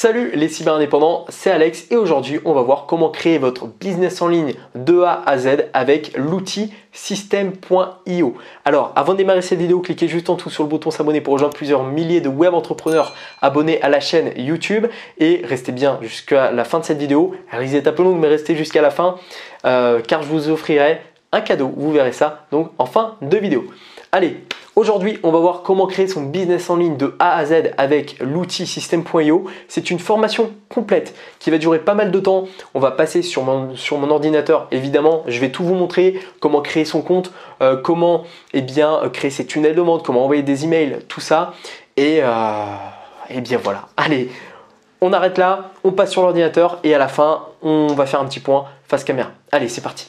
Salut les cyber-indépendants, c'est Alex et aujourd'hui on va voir comment créer votre business en ligne de A à Z avec l'outil System.io. Alors avant de démarrer cette vidéo, cliquez juste en dessous sur le bouton s'abonner pour rejoindre plusieurs milliers de web entrepreneurs abonnés à la chaîne YouTube et restez bien jusqu'à la fin de cette vidéo. Elle risque d'être un peu longue mais restez jusqu'à la fin car je vous offrirai un cadeau, vous verrez ça donc en fin de vidéo. Allez, aujourd'hui, on va voir comment créer son business en ligne de A à Z avec l'outil System.io. C'est une formation complète qui va durer pas mal de temps. On va passer sur mon ordinateur. Évidemment, je vais tout vous montrer, comment créer son compte, comment créer ses tunnels de vente, comment envoyer des emails, tout ça. Et bien voilà. Allez, on arrête là, on passe sur l'ordinateur et à la fin, on va faire un petit point face caméra. Allez, c'est parti.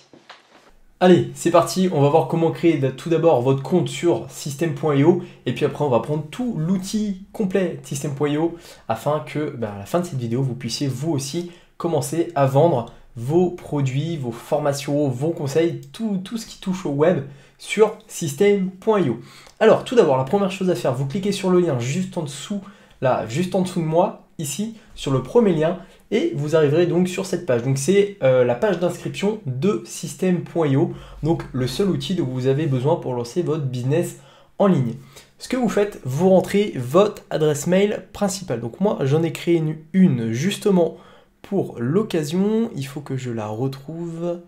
Allez, c'est parti, on va voir comment créer tout d'abord votre compte sur System.io et puis après on va prendre tout l'outil complet System.io afin que à la fin de cette vidéo, vous puissiez vous aussi commencer à vendre vos produits, vos formations, vos conseils, tout ce qui touche au web sur System.io. Alors tout d'abord, la première chose à faire, vous cliquez sur le lien juste en dessous, là, juste en dessous de moi, ici, sur le premier lien. Et vous arriverez donc sur cette page. Donc c'est la page d'inscription de System.io, donc le seul outil dont vous avez besoin pour lancer votre business en ligne. Ce que vous faites, vous rentrez votre adresse mail principale. Donc moi j'en ai créé une justement pour l'occasion. Il faut que je la retrouve.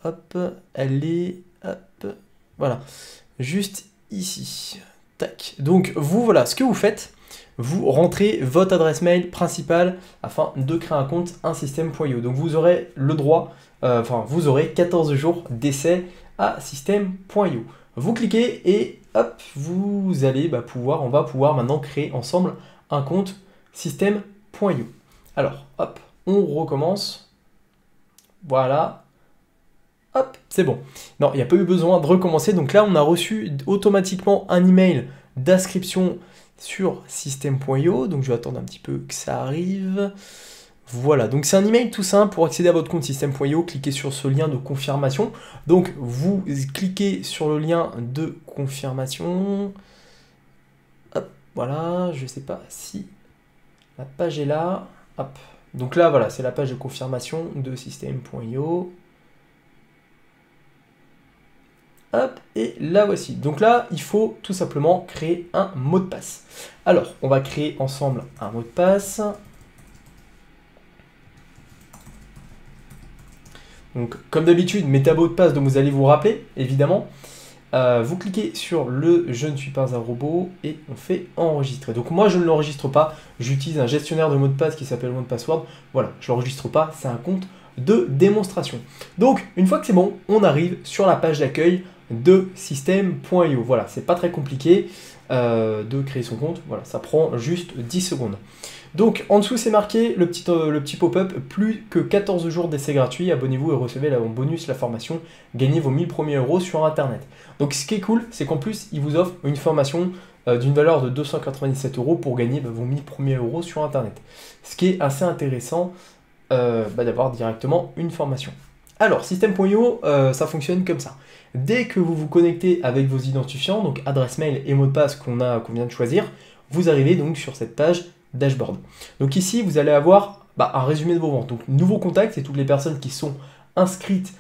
Hop, elle est, hop, voilà, juste ici. Tac. Donc vous, voilà, ce que vous faites, vous rentrez votre adresse mail principale afin de créer un compte System.io. Donc vous aurez le droit, vous aurez 14 jours d'essai à System.io. Vous cliquez et hop, vous allez on va pouvoir maintenant créer ensemble un compte System.io. Alors hop, on recommence. Voilà. Hop, c'est bon. Non, il n'y a pas eu besoin de recommencer. Donc là, on a reçu automatiquement un email d'inscription sur System.io, donc je vais attendre un petit peu que ça arrive. Voilà, donc c'est un email tout simple pour accéder à votre compte System.io. Cliquez sur ce lien de confirmation. Donc vous cliquez sur le lien de confirmation. Hop, voilà, je ne sais pas si la page est là. Hop, donc là voilà, c'est la page de confirmation de System.io. Hop, et là voici. Donc là, il faut tout simplement créer un mot de passe. Alors, on va créer ensemble un mot de passe. Donc, comme d'habitude, mettez un mot de passe dont vous allez vous rappeler, évidemment. Vous cliquez sur le « Je ne suis pas un robot » et on fait « Enregistrer ». Donc moi, je ne l'enregistre pas. J'utilise un gestionnaire de mots de passe qui s'appelle mot de password. Voilà, je ne l'enregistre pas. C'est un compte de démonstration. Donc, une fois que c'est bon, on arrive sur la page d'accueil de System.io. Voilà, c'est pas très compliqué de créer son compte. Voilà, ça prend juste 10 secondes. Donc, en dessous, c'est marqué le petit pop-up, plus que 14 jours d'essai gratuit. Abonnez-vous et recevez en bonus la formation. Gagnez vos 1000 premiers euros sur Internet. Donc, ce qui est cool, c'est qu'en plus, il vous offre une formation d'une valeur de 297 € pour gagner vos 1000 premiers euros sur Internet. Ce qui est assez intéressant d'avoir directement une formation. Alors, System.io, ça fonctionne comme ça. Dès que vous vous connectez avec vos identifiants, donc adresse mail et mot de passe qu'on vient de choisir, vous arrivez donc sur cette page dashboard. Donc ici, vous allez avoir un résumé de vos ventes. Donc, nouveaux contacts, c'est toutes les personnes qui sont inscrites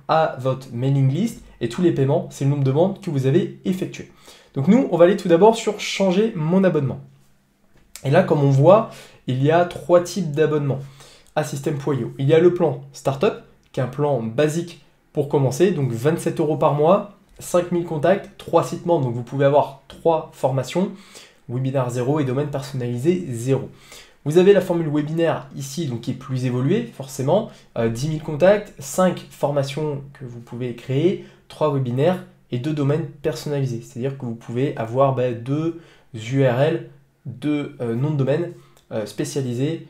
à votre mailing list et tous les paiements, c'est le nombre de ventes que vous avez effectuées. Donc nous, on va aller tout d'abord sur changer mon abonnement. Et là, comme on voit, il y a 3 types d'abonnements à System.io. Il y a le plan Startup, qui est un plan basique pour commencer, donc 27 € par mois, 5000 contacts, 3 sites membres, donc vous pouvez avoir 3 formations, webinaire 0 et domaine personnalisé 0. Vous avez la formule webinaire ici, donc qui est plus évoluée, forcément, 10 000 contacts, 5 formations que vous pouvez créer, 3 webinaires et 2 domaines personnalisés. C'est-à-dire que vous pouvez avoir 2 URL, 2 noms de domaine spécialisés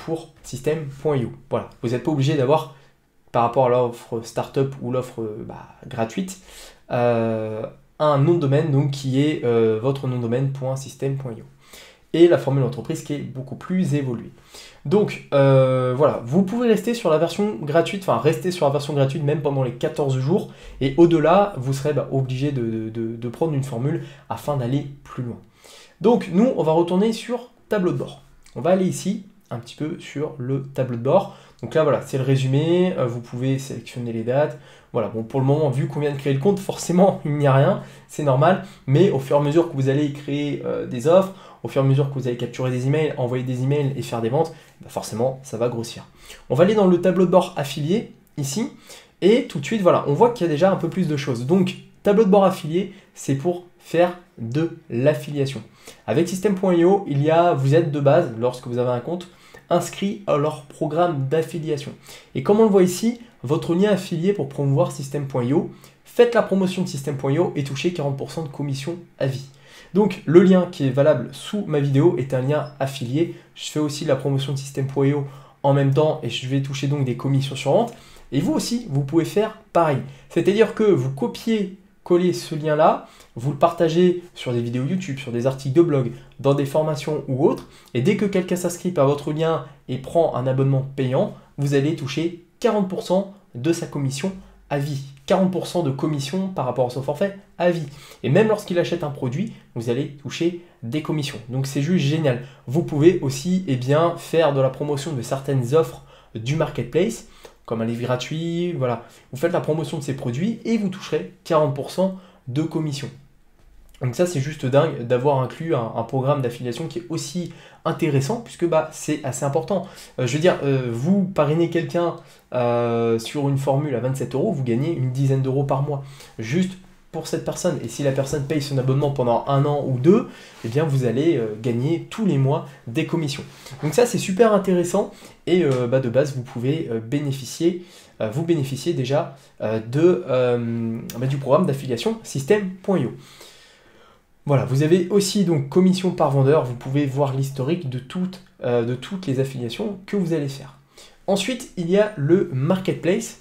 pour System.io. Voilà, vous n'êtes pas obligé d'avoir, par rapport à l'offre startup ou l'offre gratuite, un nom de domaine donc, qui est votre nom de domaine.system.io. Et la formule entreprise qui est beaucoup plus évoluée. Donc voilà, vous pouvez rester sur la version gratuite, même pendant les 14 jours. Et au-delà, vous serez obligé de prendre une formule afin d'aller plus loin. Donc nous, on va retourner sur tableau de bord. On va aller ici, un petit peu sur le tableau de bord. Donc là, voilà, c'est le résumé. Vous pouvez sélectionner les dates. Voilà, bon, pour le moment, vu qu'on vient de créer le compte, forcément, il n'y a rien. C'est normal. Mais au fur et à mesure que vous allez créer des offres, au fur et à mesure que vous allez capturer des emails, envoyer des emails et faire des ventes, bah forcément, ça va grossir. On va aller dans le tableau de bord affilié, ici. Et tout de suite, voilà, on voit qu'il y a déjà un peu plus de choses. Donc, tableau de bord affilié, c'est pour faire de l'affiliation. Avec System.io, vous êtes de base, lorsque vous avez un compte, inscrit à leur programme d'affiliation. Et comme on le voit ici, votre lien affilié pour promouvoir System.io, faites la promotion de System.io et touchez 40% de commission à vie. Donc le lien qui est valable sous ma vidéo est un lien affilié. Je fais aussi la promotion de System.io en même temps et je vais toucher donc des commissions sur vente. Et vous aussi, vous pouvez faire pareil. C'est-à-dire que vous copiez-collez ce lien-là, vous le partagez sur des vidéos YouTube, sur des articles de blog, dans des formations ou autres. Et dès que quelqu'un s'inscrit par votre lien et prend un abonnement payant, vous allez toucher 40% de sa commission à vie. 40% de commission par rapport à son forfait à vie. Et même lorsqu'il achète un produit, vous allez toucher des commissions. Donc c'est juste génial. Vous pouvez aussi faire de la promotion de certaines offres du marketplace, comme un livre gratuit, voilà. Vous faites la promotion de ces produits et vous toucherez 40% de commission. Donc ça, c'est juste dingue d'avoir inclus un programme d'affiliation qui est aussi intéressant puisque c'est assez important. Vous parrainez quelqu'un sur une formule à 27 €, vous gagnez une dizaine d'euros par mois. Juste pour cette personne. Et si la personne paye son abonnement pendant 1 an ou 2, eh bien vous allez gagner tous les mois des commissions. Donc ça, c'est super intéressant et de base, vous pouvez bénéficier déjà du programme d'affiliation System.io. Voilà, vous avez aussi donc commission par vendeur, vous pouvez voir l'historique de toutes les affiliations que vous allez faire. Ensuite, il y a le marketplace.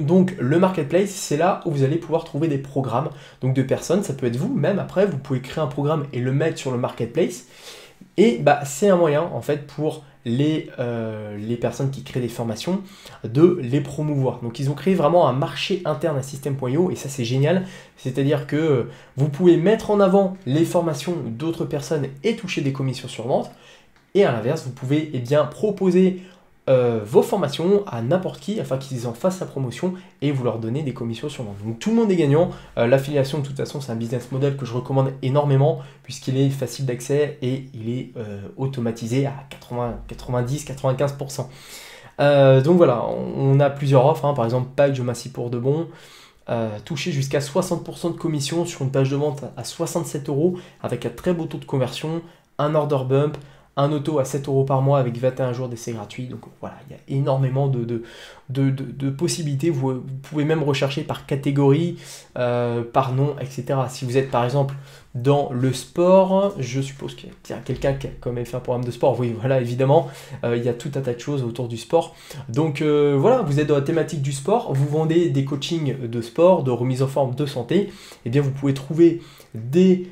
Donc le marketplace, c'est là où vous allez pouvoir trouver des programmes donc de personnes, ça peut être vous, même après, vous pouvez créer un programme et le mettre sur le marketplace. Et c'est un moyen en fait pour les personnes qui créent des formations de les promouvoir. Donc ils ont créé vraiment un marché interne à System.io et ça c'est génial. C'est-à-dire que vous pouvez mettre en avant les formations d'autres personnes et toucher des commissions sur vente. Et à l'inverse, vous pouvez proposer vos formations à n'importe qui afin qu'ils en fassent la promotion et vous leur donnez des commissions sur vente. Donc tout le monde est gagnant. L'affiliation de toute façon c'est un business model que je recommande énormément puisqu'il est facile d'accès et il est automatisé à 90-95%. Donc voilà, on a plusieurs offres, par exemple Page Massy pour de bon. Toucher jusqu'à 60% de commission sur une page de vente à 67 € avec un très beau taux de conversion, un order bump, un auto à 7 € par mois avec 21 jours d'essai gratuit. Donc voilà, il y a énormément de possibilités. Vous pouvez même rechercher par catégorie, par nom, etc. Si vous êtes par exemple dans le sport, je suppose qu'il y a quelqu'un qui a quand même fait un programme de sport. Oui, voilà, évidemment, il y a tout un tas de choses autour du sport. Donc voilà, vous êtes dans la thématique du sport, vous vendez des coachings de sport, de remise en forme, de santé. Eh bien, vous pouvez trouver des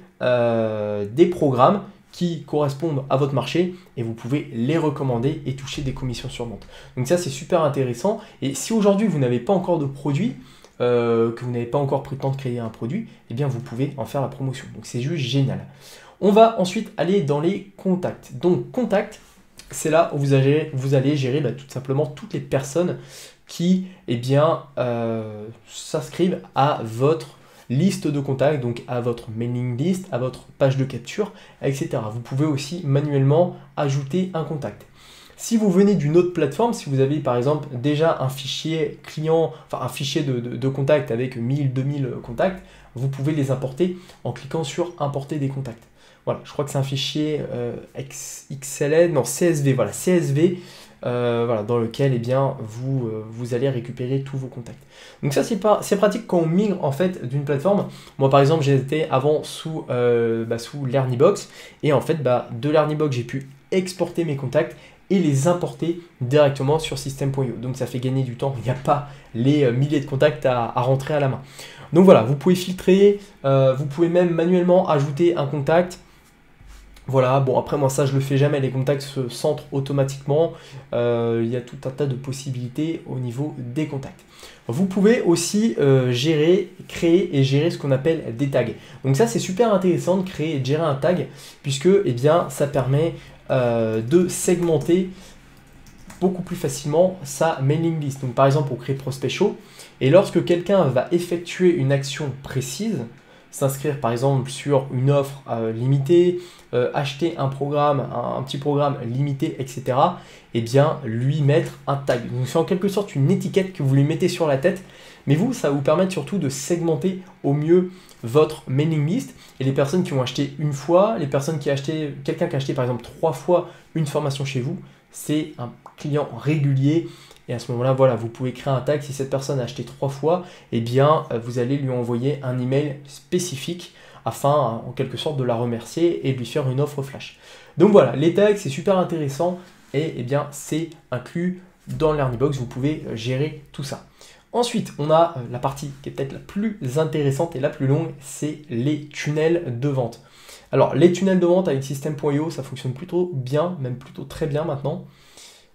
programmes qui correspondent à votre marché et vous pouvez les recommander et toucher des commissions sur vente. Donc ça, c'est super intéressant. Et si aujourd'hui, vous n'avez pas encore de produit, que vous n'avez pas encore pris le temps de créer un produit, eh bien, vous pouvez en faire la promotion. Donc c'est juste génial. On va ensuite aller dans les contacts. Donc contacts, c'est là où vous allez gérer tout simplement toutes les personnes qui s'inscrivent à votre liste de contacts, donc à votre mailing list, à votre page de capture, etc. Vous pouvez aussi manuellement ajouter un contact. Si vous venez d'une autre plateforme, si vous avez par exemple déjà un fichier client, enfin un fichier de contacts avec 1000-2000 contacts, vous pouvez les importer en cliquant sur importer des contacts. Voilà, je crois que c'est un fichier XLN, non CSV, voilà, CSV, dans lequel vous allez récupérer tous vos contacts. Donc ça c'est pratique quand on migre en fait d'une plateforme. Moi par exemple j'étais avant sous l'Ernibox et en fait de l'Ernibox j'ai pu exporter mes contacts et les importer directement sur System.io. Donc ça fait gagner du temps, il n'y a pas les milliers de contacts à rentrer à la main. Donc voilà, vous pouvez filtrer, vous pouvez même manuellement ajouter un contact. Voilà, bon après moi ça je le fais jamais, les contacts se centrent automatiquement, il y a tout un tas de possibilités au niveau des contacts. Vous pouvez aussi créer et gérer ce qu'on appelle des tags. Donc ça c'est super intéressant de créer et de gérer un tag puisque ça permet de segmenter beaucoup plus facilement sa mailing list. Donc par exemple, on crée Prospect Show, et lorsque quelqu'un va effectuer une action précise, s'inscrire par exemple sur une offre limitée, acheter un programme, un petit programme limité, etc., et bien lui mettre un tag. Donc c'est en quelque sorte une étiquette que vous lui mettez sur la tête, mais vous, ça va vous permettre surtout de segmenter au mieux votre mailing list, et les personnes qui ont acheté une fois, les personnes qui ont acheté, quelqu'un qui a acheté par exemple 3 fois une formation chez vous, c'est un client régulier, et à ce moment-là, voilà, vous pouvez créer un tag. Si cette personne a acheté 3 fois, eh bien, vous allez lui envoyer un email spécifique afin, en quelque sorte, de la remercier et de lui faire une offre flash. Donc voilà, les tags, c'est super intéressant et eh bien, c'est inclus dans l'Earnybox. Vous pouvez gérer tout ça. Ensuite, on a la partie qui est peut-être la plus intéressante et la plus longue, c'est les tunnels de vente. Alors, les tunnels de vente avec System.io, ça fonctionne plutôt bien, même plutôt très bien maintenant.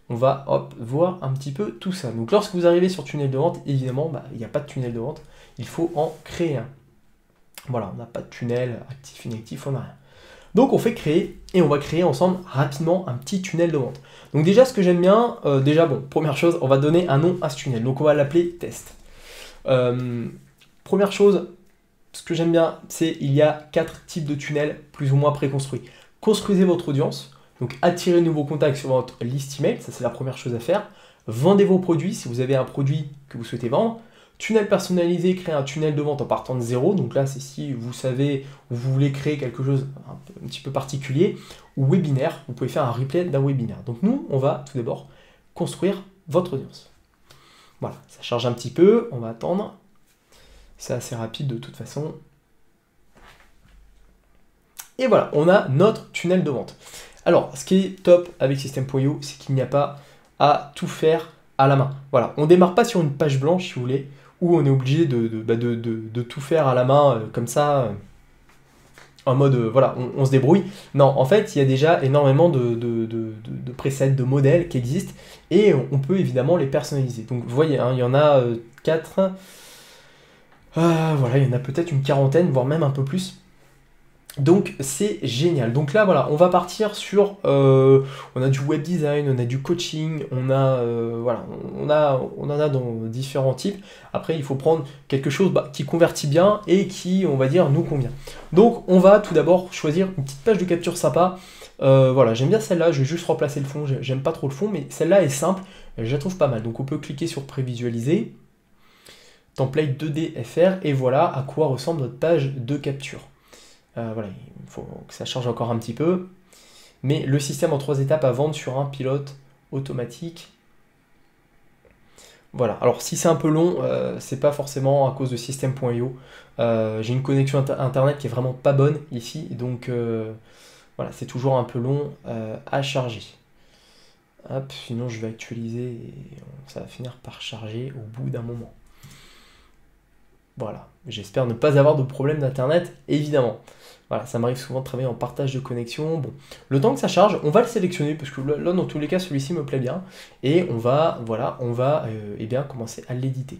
On va voir un petit peu tout ça. Donc lorsque vous arrivez sur tunnel de vente, évidemment, il n'y a pas de tunnel de vente. Il faut en créer un. Voilà, on n'a pas de tunnel actif, inactif, on n'a rien. Donc on fait créer et on va créer ensemble rapidement un petit tunnel de vente. Donc déjà, ce que j'aime bien, première chose, on va donner un nom à ce tunnel. Donc on va l'appeler test. Première chose, ce que j'aime bien, c'est il y a 4 types de tunnels plus ou moins préconstruits. Construisez votre audience. Donc, attirez de nouveaux contacts sur votre liste email, ça c'est la première chose à faire. Vendez vos produits si vous avez un produit que vous souhaitez vendre. Tunnel personnalisé, créer un tunnel de vente en partant de zéro. Donc là, c'est si vous savez ou vous voulez créer quelque chose un petit peu particulier. Ou webinaire, vous pouvez faire un replay d'un webinaire. Donc nous, on va tout d'abord construire votre audience. Voilà, ça charge un petit peu, on va attendre. C'est assez rapide de toute façon. Et voilà, on a notre tunnel de vente. Alors, ce qui est top avec System.io, c'est qu'il n'y a pas à tout faire à la main. Voilà, on ne démarre pas sur une page blanche, si vous voulez, où on est obligé de tout faire à la main, comme ça, en mode, voilà, on se débrouille. Non, en fait, il y a déjà énormément de presets, de modèles qui existent, et on peut évidemment les personnaliser. Donc, vous voyez, hein, il y en a 4, voilà, il y en a peut-être une quarantaine, voire même un peu plus. Donc c'est génial. Donc là voilà, on va partir sur, on a du web design, on a du coaching, on a voilà, on en a dans différents types. Après il faut prendre quelque chose qui convertit bien et qui, on va dire, nous convient. Donc on va tout d'abord choisir une petite page de capture sympa. Voilà, j'aime bien celle-là, je vais juste remplacer le fond, j'aime pas trop le fond, mais celle-là est simple, je la trouve pas mal. Donc on peut cliquer sur prévisualiser, template 2D FR, et voilà à quoi ressemble notre page de capture. Voilà, il faut que ça charge encore un petit peu. Mais le système en 3 étapes à vendre sur un pilote automatique. Voilà, alors si c'est un peu long, c'est pas forcément à cause de System.io. J'ai une connexion internet qui est vraiment pas bonne ici, donc voilà, c'est toujours un peu long à charger. Hop, sinon je vais actualiser et ça va finir par charger au bout d'un moment. Voilà, j'espère ne pas avoir de problème d'internet, évidemment. Voilà, ça m'arrive souvent de travailler en partage de connexion. Bon, le temps que ça charge, on va le sélectionner parce que là, dans tous les cas, celui-ci me plaît bien. Et on va, voilà, eh bien, commencer à l'éditer.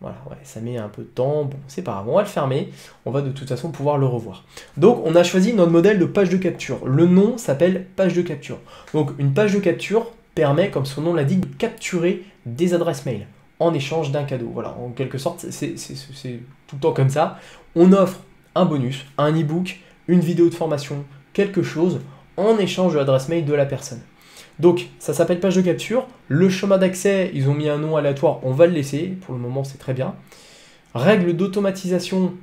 Voilà, ouais, ça met un peu de temps. Bon, c'est pas grave, on va le fermer. On va de toute façon pouvoir le revoir. Donc, on a choisi notre modèle de page de capture. Le nom s'appelle page de capture. Donc, une page de capture permet, comme son nom l'indique, de capturer des adresses mail en échange d'un cadeau. Voilà, en quelque sorte, c'est tout le temps comme ça. On offre un bonus, un e-book, une vidéo de formation, quelque chose en échange de l'adresse mail de la personne. Donc, ça s'appelle page de capture. Le chemin d'accès, ils ont mis un nom aléatoire, on va le laisser. Pour le moment, c'est très bien. Règles d'automatisation.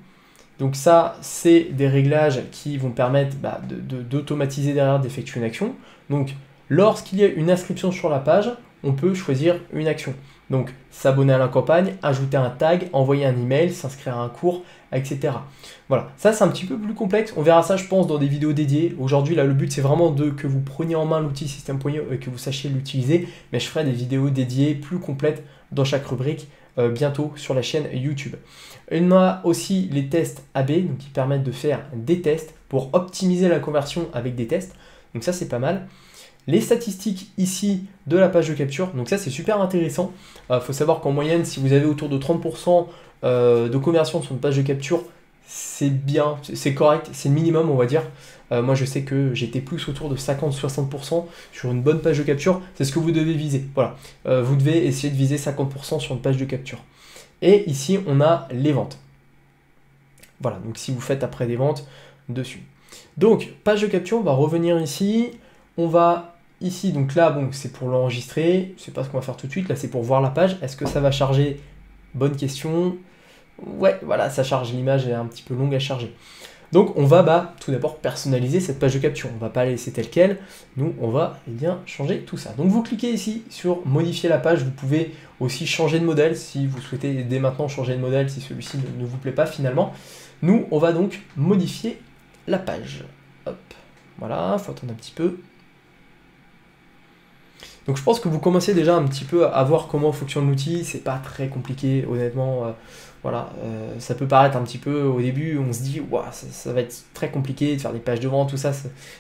Donc ça, c'est des réglages qui vont permettre d'automatiser derrière, d'effectuer une action. Donc, lorsqu'il y a une inscription sur la page, on peut choisir une action. Donc, s'abonner à la campagne, ajouter un tag, envoyer un email, s'inscrire à un cours, etc. Voilà, ça c'est un petit peu plus complexe. On verra ça, je pense, dans des vidéos dédiées. Aujourd'hui, là, le but, c'est vraiment que vous preniez en main l'outil System.io et que vous sachiez l'utiliser. Mais je ferai des vidéos dédiées plus complètes dans chaque rubrique bientôt sur la chaîne YouTube. On a aussi les tests AB, donc qui permettent de faire des tests pour optimiser la conversion avec des tests. Donc ça, c'est pas mal. Les statistiques ici de la page de capture, donc ça c'est super intéressant. Faut savoir qu'en moyenne, si vous avez autour de 30% de conversion sur une page de capture, c'est bien, c'est correct, c'est le minimum, on va dire. Moi, je sais que j'étais plus autour de 50-60% sur une bonne page de capture. C'est ce que vous devez viser. Voilà. Vous devez essayer de viser 50% sur une page de capture. Et ici, on a les ventes. Voilà. Donc, si vous faites après des ventes dessus. Donc, page de capture, on va revenir ici. On va ici. Donc là, bon, c'est pour l'enregistrer. Je ne sais pas ce qu'on va faire tout de suite. Là, c'est pour voir la page. Est-ce que ça va charger? Bonne question. Ouais, voilà, ça charge. L'image est un petit peu longue à charger. Donc on va tout d'abord personnaliser cette page de capture. On ne va pas la laisser telle qu'elle. Nous, on va bien changer tout ça. Donc vous cliquez ici sur modifier la page. Vous pouvez aussi changer de modèle si vous souhaitez dès maintenant changer de modèle si celui-ci ne vous plaît pas finalement. Nous, on va donc modifier la page. Hop, voilà, il faut attendre un petit peu. Donc je pense que vous commencez déjà un petit peu à voir comment fonctionne l'outil. C'est pas très compliqué, honnêtement. Voilà, ça peut paraître un petit peu au début, on se dit wow, ça va être très compliqué de faire des pages de vente, tout ça,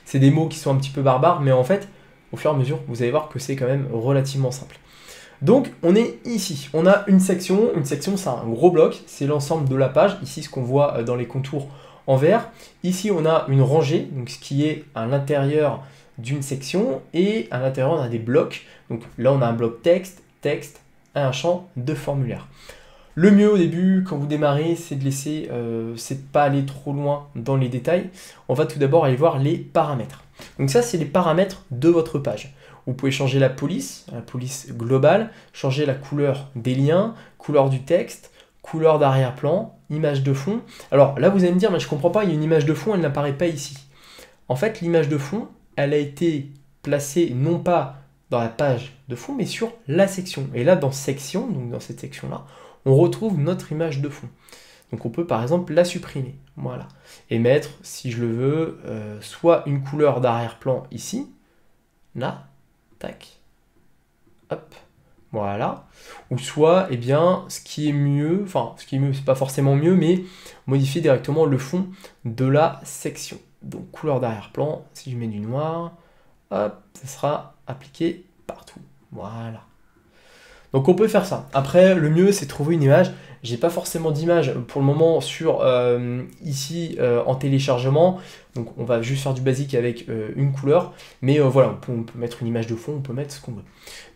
c'est des mots qui sont un petit peu barbares, mais en fait, au fur et à mesure, vous allez voir que c'est quand même relativement simple. Donc, on est ici, on a une section c'est un gros bloc, c'est l'ensemble de la page, ici ce qu'on voit dans les contours en vert. Ici, on a une rangée, donc ce qui est à l'intérieur d'une section, et à l'intérieur, on a des blocs. Donc là, on a un bloc texte, et un champ de formulaire. Le mieux au début, quand vous démarrez, c'est de laisser, c'est de pas aller trop loin dans les détails. On va tout d'abord aller voir les paramètres. Donc ça, c'est les paramètres de votre page. Vous pouvez changer la police globale, changer la couleur des liens, couleur du texte, couleur d'arrière-plan, image de fond. Alors là, vous allez me dire, mais je comprends pas, il y a une image de fond, elle n'apparaît pas ici. En fait, l'image de fond, elle a été placée non pas dans la page de fond, mais sur la section. Et là, dans section, donc dans cette section-là, on retrouve notre image de fond. Donc on peut par exemple la supprimer, voilà. Et mettre, si je le veux, soit une couleur d'arrière-plan ici, là, tac, hop, voilà. Ou soit, eh bien, ce qui est mieux, c'est pas forcément mieux, mais modifier directement le fond de la section. Donc couleur d'arrière-plan, si je mets du noir, hop, ça sera appliqué partout, voilà. Donc on peut faire ça. Après, le mieux, c'est de trouver une image. J'ai pas forcément d'image pour le moment sur ici en téléchargement. Donc on va juste faire du basique avec une couleur. Mais voilà, on peut mettre une image de fond, on peut mettre ce qu'on veut.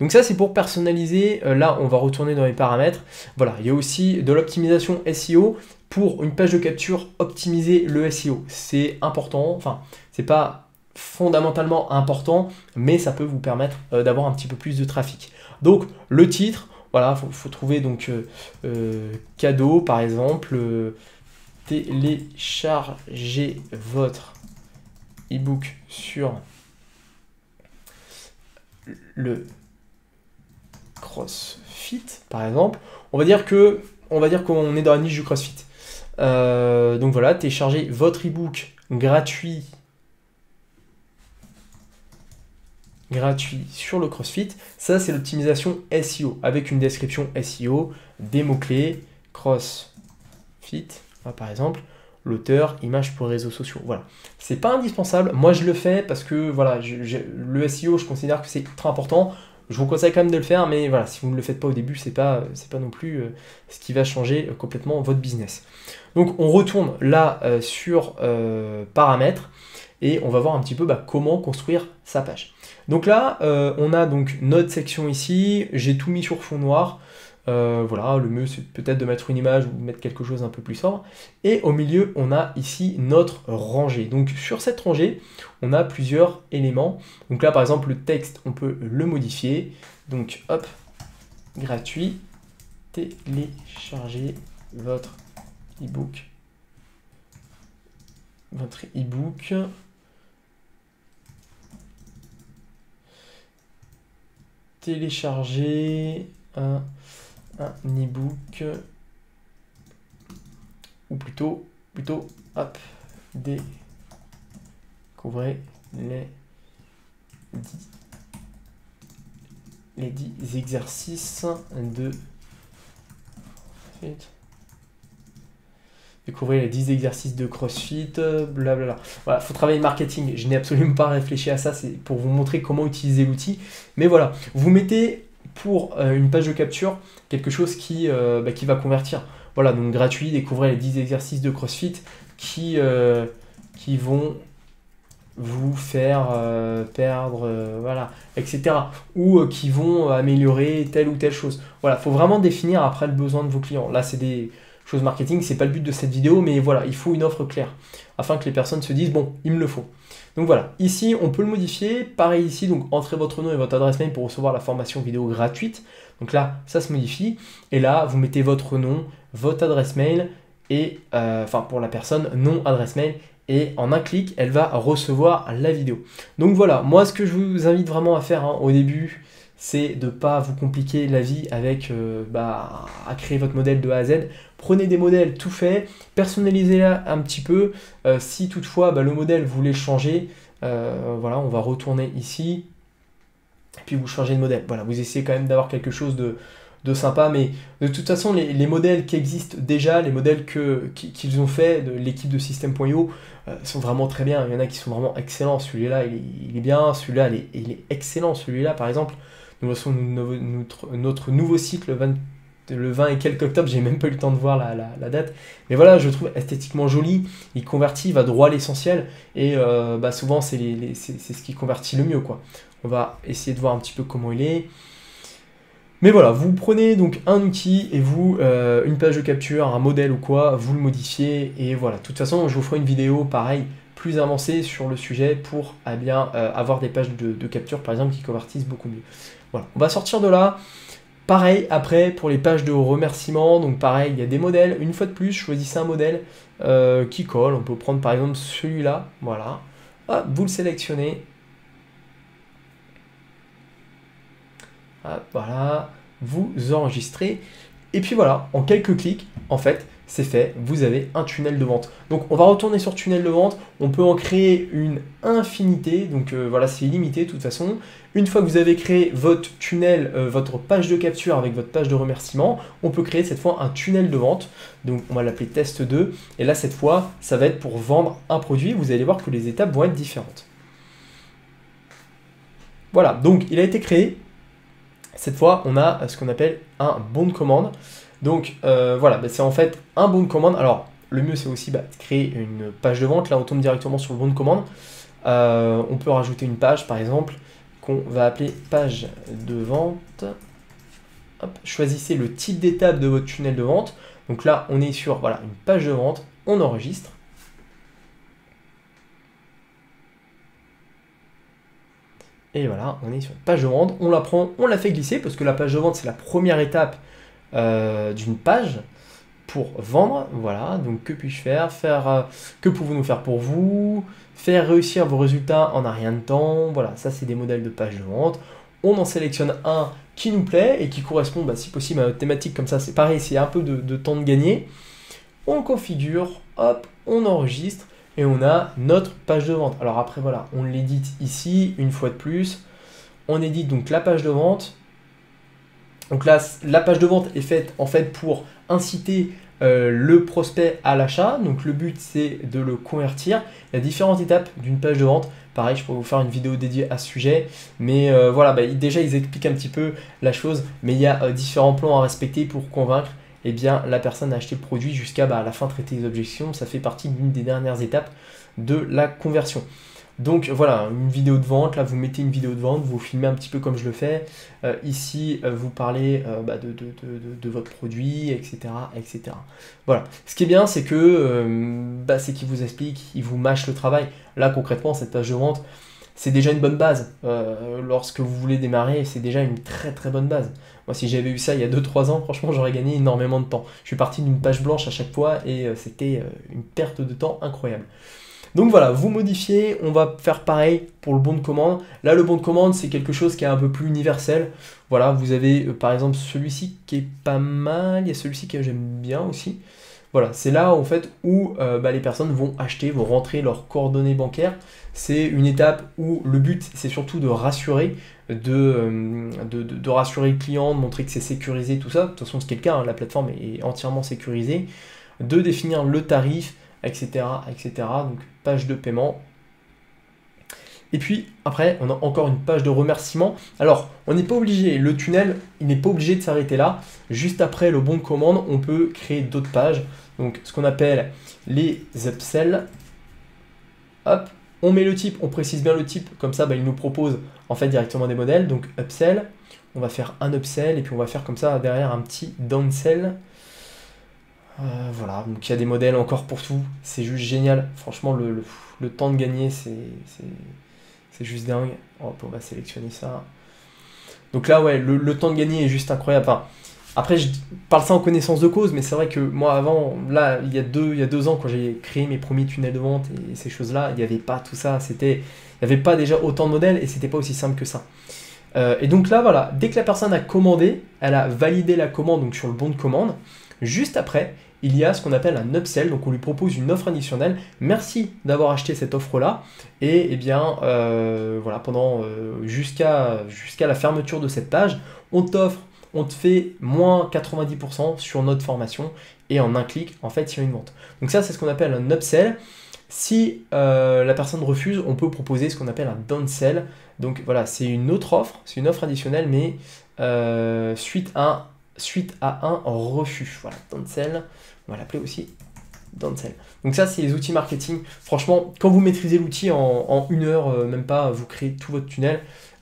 Donc ça, c'est pour personnaliser. Là, on va retourner dans les paramètres. Voilà, il y a aussi de l'optimisation SEO. Pour une page de capture, optimiser le SEO. C'est important. Enfin, c'est pas fondamentalement important, mais ça peut vous permettre d'avoir un petit peu plus de trafic. Donc le titre, voilà, faut trouver donc cadeau par exemple, téléchargez votre ebook sur le CrossFit par exemple. On va dire qu'on est dans la niche du CrossFit. Donc voilà, téléchargez votre ebook gratuit sur le CrossFit. Ça, c'est l'optimisation SEO avec une description SEO, des mots-clés, CrossFit, par exemple, l'auteur, image pour les réseaux sociaux. Voilà. C'est pas indispensable. Moi, je le fais parce que voilà, le SEO, je considère que c'est très important. Je vous conseille quand même de le faire, mais voilà, si vous ne le faites pas au début, c'est pas non plus ce qui va changer complètement votre business. Donc, on retourne là sur paramètres et on va voir un petit peu comment construire sa page. Donc là, on a donc notre section ici, j'ai tout mis sur fond noir. Voilà, le mieux c'est peut-être de mettre une image ou de mettre quelque chose un peu plus sobre. Et au milieu, on a ici notre rangée. Donc sur cette rangée, on a plusieurs éléments. Donc là, par exemple, le texte, on peut le modifier. Donc hop, gratuit, téléchargez votre ebook. Télécharger un e-book, ou plutôt hop, découvrez les 10 exercices de découvrez les 10 exercices de CrossFit, blablabla. Voilà, il faut travailler le marketing. Je n'ai absolument pas réfléchi à ça, c'est pour vous montrer comment utiliser l'outil. Mais voilà, vous mettez pour une page de capture quelque chose qui va convertir. Voilà, donc gratuit, découvrez les 10 exercices de CrossFit qui vont vous faire perdre, voilà, etc. Ou qui vont améliorer telle ou telle chose. Voilà, il faut vraiment définir après le besoin de vos clients. Là, c'est des choses marketing, c'est pas le but de cette vidéo, mais voilà, il faut une offre claire afin que les personnes se disent, bon, il me le faut. Donc voilà, ici, on peut le modifier. Pareil ici, donc entrez votre nom et votre adresse mail pour recevoir la formation vidéo gratuite. Donc là, ça se modifie. Et là, vous mettez votre nom, votre adresse mail, et enfin pour la personne, nom, adresse mail, et en un clic, elle va recevoir la vidéo. Donc voilà, moi ce que je vous invite vraiment à faire au début, c'est de ne pas vous compliquer la vie avec à créer votre modèle de A à Z. Prenez des modèles tout faits, personnalisez-les un petit peu. Si toutefois le modèle vous voulez changer, voilà, on va retourner ici, et puis vous changez de modèle. Voilà, vous essayez quand même d'avoir quelque chose de sympa, mais de toute façon, les modèles qui existent déjà, les modèles qu'ils ont fait de l'équipe de System.io sont vraiment très bien. Il y en a qui sont vraiment excellents. Celui-là, il est bien. Celui-là, il est excellent. Celui-là, par exemple, nous lançons notre nouveau site le 20 et quelques octobre. J'ai même pas eu le temps de voir la date. Mais voilà, je le trouve esthétiquement joli. Il convertit, il va droit à l'essentiel. Et souvent, c'est ce qui convertit le mieux, quoi. On va essayer de voir un petit peu comment il est. Mais voilà, vous prenez donc un outil et vous, une page de capture, un modèle ou quoi, vous le modifiez et voilà. De toute façon, je vous ferai une vidéo pareil, plus avancée sur le sujet pour avoir des pages de capture par exemple qui convertissent beaucoup mieux. Voilà, on va sortir de là. Pareil, après, pour les pages de remerciements, donc pareil, il y a des modèles. Une fois de plus, choisissez un modèle qui colle. On peut prendre par exemple celui-là, voilà. Hop, vous le sélectionnez. Voilà, vous enregistrez. Et puis voilà, en quelques clics, en fait, c'est fait. Vous avez un tunnel de vente. Donc, on va retourner sur tunnel de vente. On peut en créer une infinité. Donc, voilà, c'est illimité de toute façon. Une fois que vous avez créé votre tunnel, votre page de capture avec votre page de remerciement, on peut créer cette fois un tunnel de vente. Donc, on va l'appeler test 2. Et là, cette fois, ça va être pour vendre un produit. Vous allez voir que les étapes vont être différentes. Voilà, donc il a été créé. Cette fois, on a ce qu'on appelle un bon de commande. Donc voilà, c'est en fait un bon de commande. Alors, le mieux, c'est aussi de créer une page de vente. Là, on tombe directement sur le bon de commande. On peut rajouter une page, par exemple, qu'on va appeler page de vente. Hop, choisissez le type d'étape de votre tunnel de vente. Donc là, on est sur voilà, une page de vente. On enregistre. Et voilà, on est sur une page de vente, on la prend, on la fait glisser, parce que la page de vente, c'est la première étape d'une page pour vendre. Voilà, donc que puis-je faire, que pouvons-nous faire pour vous, faire réussir vos résultats en un rien de temps. Voilà, ça c'est des modèles de page de vente. On en sélectionne un qui nous plaît et qui correspond, si possible, à notre thématique. Comme ça, c'est pareil, c'est un peu de temps de gagner. On configure, hop, on enregistre. Et on a notre page de vente. Alors après, voilà, on l'édite ici, une fois de plus. On édite donc la page de vente. Donc là, la page de vente est faite en fait pour inciter le prospect à l'achat. Donc le but, c'est de le convertir. Il y a différentes étapes d'une page de vente. Pareil, je pourrais vous faire une vidéo dédiée à ce sujet. Mais voilà, déjà, ils expliquent un petit peu la chose. Mais il y a différents plans à respecter pour convaincre la personne a acheté le produit jusqu'à la fin traiter les objections. Ça fait partie d'une des dernières étapes de la conversion. Donc voilà, une vidéo de vente, là vous mettez une vidéo de vente, vous filmez un petit peu comme je le fais. Ici, vous parlez de votre produit, etc., etc. Voilà. Ce qui est bien, c'est que c'est qu'il vous explique, il vous mâche le travail. Là concrètement, cette page de vente, c'est déjà une bonne base. Lorsque vous voulez démarrer, c'est déjà une très très bonne base. Moi, si j'avais eu ça il y a 2-3 ans, franchement, j'aurais gagné énormément de temps. Je suis parti d'une page blanche à chaque fois et c'était une perte de temps incroyable. Donc voilà, vous modifiez, on va faire pareil pour le bon de commande. Là, le bon de commande, c'est quelque chose qui est un peu plus universel. Voilà, vous avez par exemple celui-ci qui est pas mal, il y a celui-ci que j'aime bien aussi. Voilà, c'est là en fait où les personnes vont acheter, vont rentrer leurs coordonnées bancaires. C'est une étape où le but, c'est surtout de rassurer, de rassurer le client, de montrer que c'est sécurisé, tout ça. De toute façon, c'est le cas, hein, la plateforme est entièrement sécurisée. De définir le tarif, etc., etc. Donc, page de paiement. Et puis après, on a encore une page de remerciement. Alors, on n'est pas obligé, le tunnel, il n'est pas obligé de s'arrêter là. Juste après le bon de commande, on peut créer d'autres pages. Donc, ce qu'on appelle les upsells. Hop, on met le type, on précise bien le type. Comme ça, il nous propose en fait directement des modèles. Donc, upsell, on va faire un upsell et puis on va faire comme ça derrière un petit downsell. Voilà, donc il y a des modèles encore pour tout. C'est juste génial. Franchement, le temps de gagner, c'est juste dingue. Hop, on va sélectionner ça. Donc là, ouais, le temps de gagner est juste incroyable. Enfin, après, je parle ça en connaissance de cause, mais c'est vrai que moi, avant, là, il y a 2 ans, quand j'ai créé mes premiers tunnels de vente et ces choses-là, il n'y avait pas tout ça. Il n'y avait pas déjà autant de modèles et c'était pas aussi simple que ça. Et donc là, voilà, dès que la personne a commandé, elle a validé la commande donc sur le bon de commande. Juste après, il y a ce qu'on appelle un upsell, donc on lui propose une offre additionnelle. Merci d'avoir acheté cette offre-là. Et eh bien, voilà, pendant jusqu'à la fermeture de cette page, on te fait moins 90% sur notre formation et en un clic, en fait, il y a une vente. Donc ça, c'est ce qu'on appelle un upsell. Si la personne refuse, on peut proposer ce qu'on appelle un downsell. Donc voilà, c'est une autre offre, c'est une offre additionnelle, mais suite à un refus. Voilà, downsell, on va l'appeler aussi downsell. Donc ça, c'est les outils marketing. Franchement, quand vous maîtrisez l'outil en 1 heure, même pas, vous créez tout votre tunnel.